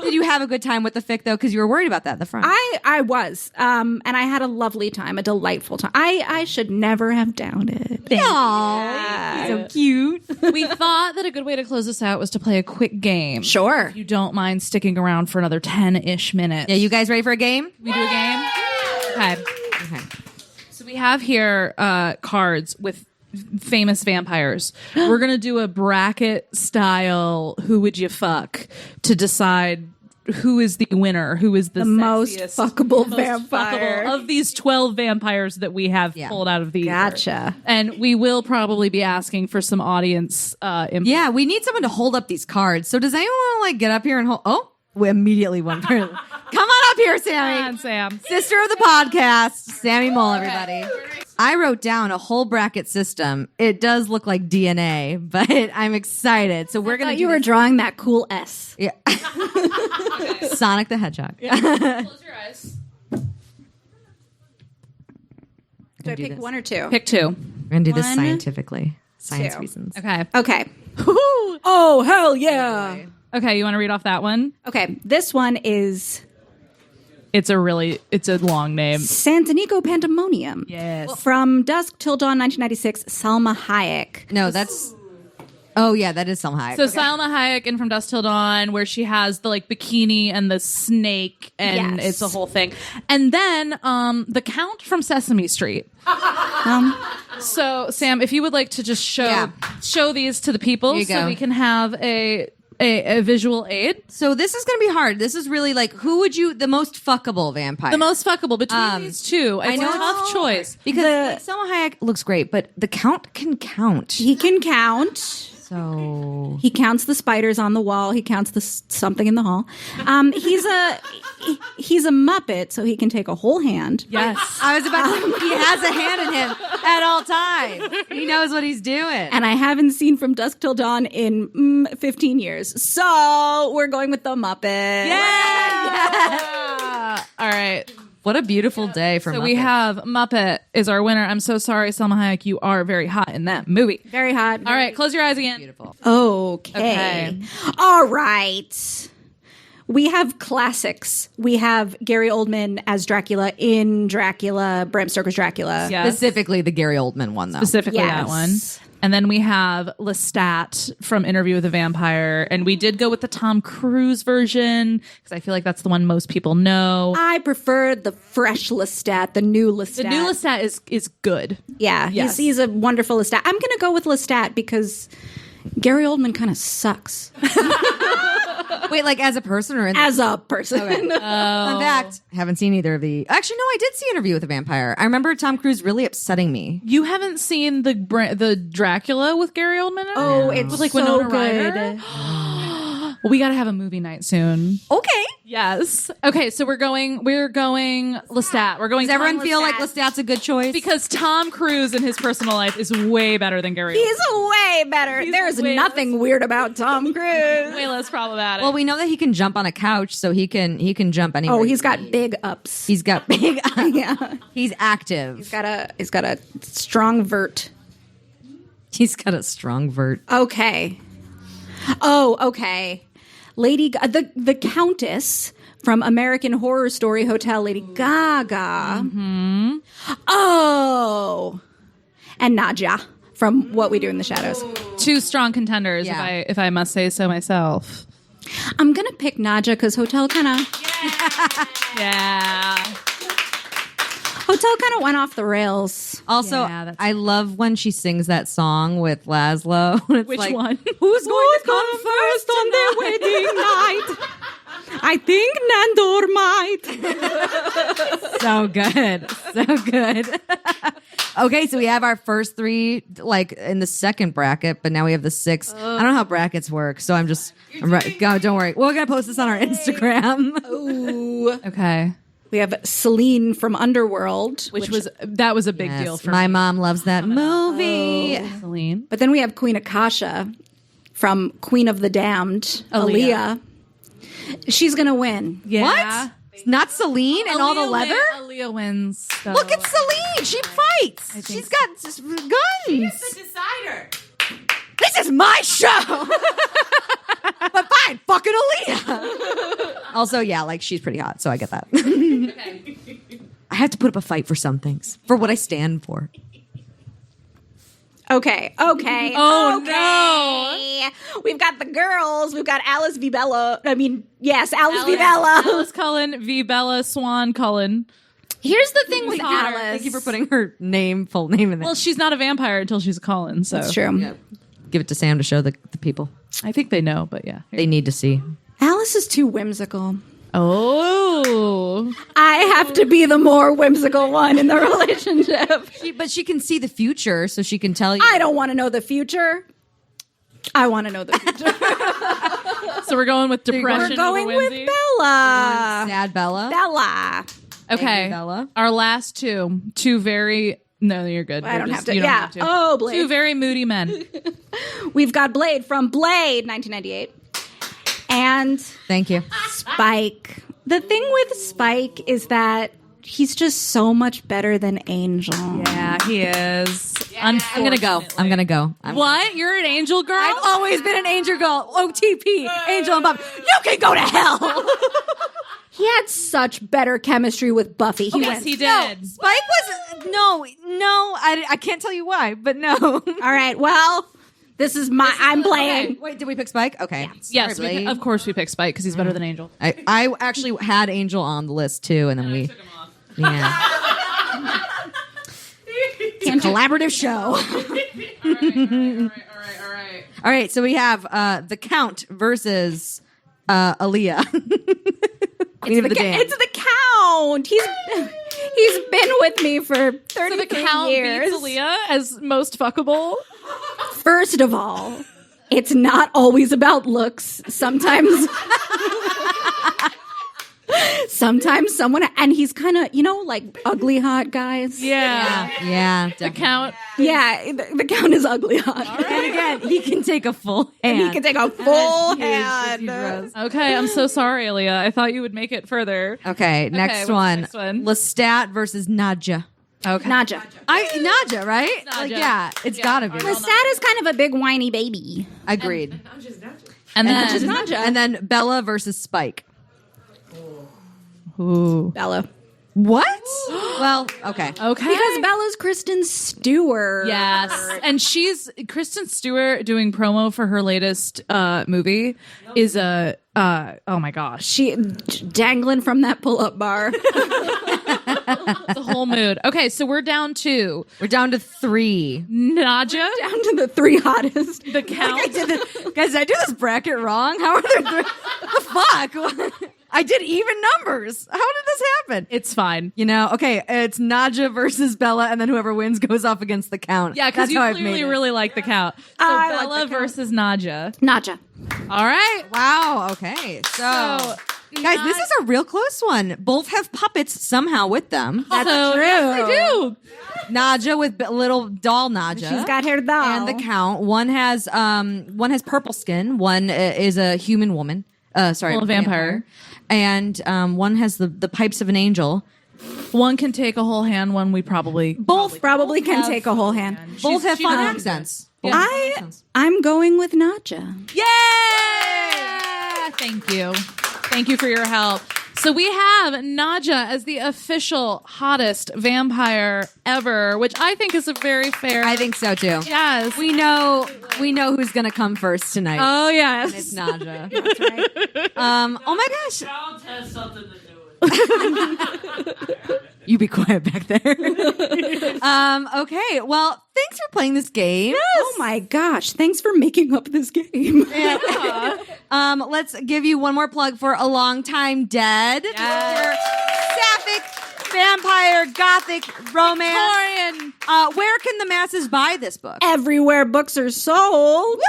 Did you have a good time with the fic though? Because you were worried about that at the front. I was. And I had a lovely time, a delightful time. I should never have doubted. Aww, so cute. We thought that a good way to close this out was to play a quick game. Sure. If you don't mind sticking around for another 10-ish minutes. Yeah, you guys ready for a game? We do a game? Okay. So we have here cards with famous vampires. We're going to do a bracket style who would you fuck to decide who is the winner, who is the most sexiest, fuckable most vampire. fuckable of these 12 vampires that we have pulled out of the ether. Gotcha. And we will probably be asking for some audience input. Yeah, we need someone to hold up these cards. So does anyone want to like get up here and hold? Oh, we immediately one person. Come on up here, Sammy. Come on, Sam. Sister of the podcast, Sammy Mole, everybody. I wrote down a whole bracket system. It does look like DNA, but I'm excited. So we're gonna. You were drawing that cool S. Yeah. Sonic the Hedgehog. Close your eyes. Do I do pick this. 1 or 2? Pick 2. We're gonna do this One, scientifically, science 2. reasons. Okay. Okay. Oh, hell yeah. Okay, you want to read off that one? Okay. This one is It's a long name. Santanico Pandemonium. Yes. From Dusk Till Dawn, 1996, Salma Hayek. No, that's. Oh yeah, that is Salma Hayek. So Salma Hayek in From Dusk Till Dawn, where she has the like bikini and the snake, and Yes. it's a whole thing. And then the Count from Sesame Street. So Sam, if you would like to just show these to the people, Here you so go. we can have a visual aid. So this is going to be hard. This is really like, who would you, the most fuckable vampire? The most fuckable between these two. It's I know a tough it's choice. because like, Salma Hayek looks great, but the Count can count. He can count. So He counts the spiders on the wall. He counts the something in the hall. He's a Muppet, so he can take a whole hand. Yes. I was about to he has a hand in him at all times. He knows what he's doing. And I haven't seen From Dusk Till Dawn in 15 years. So we're going with the Muppet. Yeah. All right. What a beautiful day for So Muppets. we have Muppet is our winner. I'm so sorry, Selma Hayek. You are very hot in that movie. Very hot. All right, close your eyes again. beautiful. Okay. All right. We have classics. We have Gary Oldman as Dracula in Dracula, Bram Stoker's Dracula. Yeah. Specifically the Gary Oldman one, though. Specifically Yes. that one. And then we have Lestat from Interview with a Vampire. And we did go with the Tom Cruise version because I feel like that's the one most people know. I prefer the fresh Lestat, the new Lestat. The new Lestat is good. Yeah, Yes. he's a wonderful Lestat. I'm going to go with Lestat because Gary Oldman kind of sucks Wait, like as a person or in as a person. Fun fact, haven't seen either of the. Actually, no, I did see Interview with a Vampire. I remember Tom Cruise really upsetting me. You haven't seen the Dracula with Gary Oldman in it? Oh, it's With, like, so Winona good. Ryder? Well, we got to have a movie night soon. Okay. Yes. Okay, so we're going Lestat. We're going Does everyone Tom feel like Lestat. Lestat's a good choice? Because Tom Cruise in his personal life is way better than Gary He's way better. There's way nothing weird about Tom Cruise. Oldman. Way less problematic. well, we know that he can jump on a couch, so he can jump anywhere. Oh, he's got big ups. He's got big. Yeah. He's active. He's got a strong vert. He's got a strong vert. Okay. Oh, okay. The Countess from American Horror Story Hotel, Lady Gaga. Mm-hmm. Oh, and Nadja from What We Do in the Shadows. two strong contenders, Yeah. if I must say so myself. I'm gonna pick Nadja because Hotel kind of went off the rails. Also, Yeah, that's- I love when she sings that song with Laszlo. It's Which like, one? Who's going to come first on their wedding night? I think Nandor might. So good. So good. Okay, so we have our first three, like in the second bracket, but now we have the sixth. I don't know how brackets work, so I'm right. Go, don't worry. We're going to post this on our Instagram. Ooh. Okay. We have Celine from Underworld, Which was a big deal for my me. mom loves that movie. Celine. But then we have Queen Akasha from Queen of the Damned, Aaliyah. She's gonna win. Yeah. What? Not Celine and all the leather? Aaliyah wins. So. Look at Celine. She fights. She's got guns. Decider. This is my show. But fine, fucking Aaliyah. Also, yeah, like she's pretty hot, so I get that. I have to put up a fight for some things, for what I stand for. Okay. Oh, no. We've got the girls. We've got Alice v. Bella. Alice v. Bella. Alice Cullen v. Bella Swan Cullen. Here's the thing with Honor. Alice. Thank you for putting her full name in there. Well, she's not a vampire until she's a Cullen, so That's true. Give it to Sam to show the people. I think they know, but yeah. They need to see. Alice is too whimsical. Oh. I have to be the more whimsical one in the relationship. But she can see the future, so she can tell you. I don't want to know the future. I want to know the future. So we're going with depression. We're going over with whimsy? Bella. Sad Bella. Bella. Okay. Thank you, Bella. Our last two very. No, you're good. I don't have to. You don't Yeah. have to. Oh, Blade. Two very moody men. We've got Blade from Blade, 1998. And Thank you. Spike. The thing with Spike is that he's just so much better than Angel. Yeah, he is. I'm gonna go. I'm gonna go. What? You're an angel girl? I've always been an angel girl. OTP, Angel and Bob. You can go to hell. He had such better chemistry with Buffy. Yes, he did. Spike was no. I can't tell you why, but no. All right, well, this is my. I'm playing. Wait, did we pick Spike? Okay. Yes, Sorry, of course we picked Spike because he's better than Angel. I actually had Angel on the list too, and then we. Yeah. It's a collaborative show. All right. All right, so we have the Count versus Aaliyah. Queen of the Damned. It's the Count. He's been with me for 33 So the Count years. beats Aaliyah as most fuckable. First of all, It's not always about looks. Sometimes someone, and he's kind of, like ugly hot guys. Yeah. Yeah. The count. Yeah, the count is ugly hot. And again, he can take a full hand. He can take a full hand. Okay, I'm so sorry, Aaliyah. I thought you would make it further. Okay, next what's one. the next one? Lestat versus Nadja. Okay. Nadja. Nadja, right? Nadja. Like, yeah, it's gotta be. Lestat is kind of a big whiny baby. Agreed. And then Nadja. And then Bella versus Spike. Ooh. Bella. What? Well, okay. Okay. Because Bella's Kristen Stewart. Yes. And she's Kristen Stewart doing promo for her latest movie is a oh my gosh. She dangling from that pull-up bar. It's a whole mood. Okay, so we're down to 3. Nadja, Down to the 3 hottest. the count. Guys, did I do this bracket wrong? How are there the fuck? I did even numbers. How did this happen? It's fine. Okay, it's Nadja versus Bella, and then whoever wins goes up against the count. Yeah, because That's you how I've made clearly it. really like the count. So I like Bella the count. versus Nadja. Nadja. All right. Wow, okay. So guys, this is a real close one. Both have puppets somehow with them. That's So, true. yes, they do. Nadja with little doll Nadja. She's got her doll. And the count. One has purple skin. One is a human woman. Sorry, Well, a vampire. And one has the pipes of an angel. One can take a whole hand. One we probably Both probably can take a whole hand. Both have she fun does. accents. Yeah. I'm going with Nadja. Yay! Thank you. Thank you for your help. So we have Nadja as the official hottest vampire ever, which I think is a very fair. I think so too. Yes. We know who's gonna come first tonight. Oh yes. It's Nadja. That's right. Oh my gosh. Count has something to do with it. You be quiet back there. Okay. Well, thanks for playing this game. Oh my gosh. Thanks for making up this game. Let's give you one more plug for A Long Time Dead. Your Sapphic Vampire Gothic romance. Victorian. Where can the masses buy this book? Everywhere books are sold.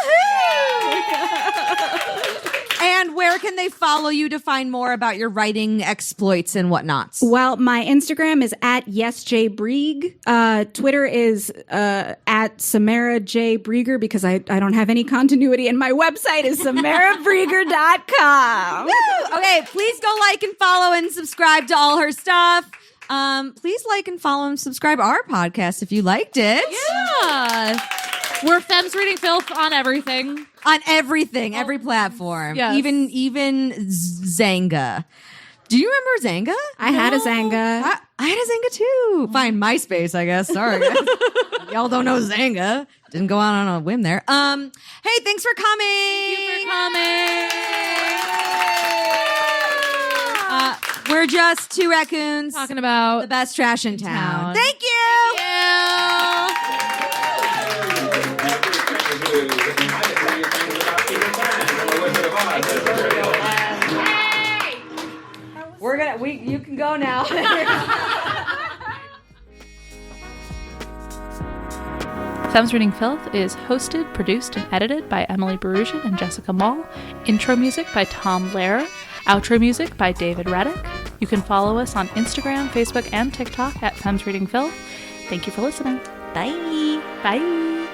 And where can they follow you to find more about your writing exploits and whatnots? Well, my Instagram is at YesJBreeg. Twitter is at Samara J. Breger because I don't have any continuity. And my website is samarabreger.com. Okay, please go like and follow and subscribe to all her stuff. Please like and follow and subscribe our podcast if you liked it. Yeah. We're Femmes Reading Filth on everything. On everything, every platform. Yes. Even Zanga. Do you remember Zanga? I had a Zanga. I had a Zanga too. Fine, MySpace, I guess. Sorry, guys. Y'all don't know Zanga. Didn't go out on a whim there. Hey, thanks for coming. Thank you for coming. We're just two raccoons Talking about the best trash in town. town. Thank you. You can go now. Femmes Reading Filth is hosted, produced, and edited by Emily Berusian and Jessica Mall. Intro music by Tom Lehrer. Outro music by David Reddick. You can follow us on Instagram, Facebook, and TikTok at Femmes Reading Filth. Thank you for listening. Bye. Bye.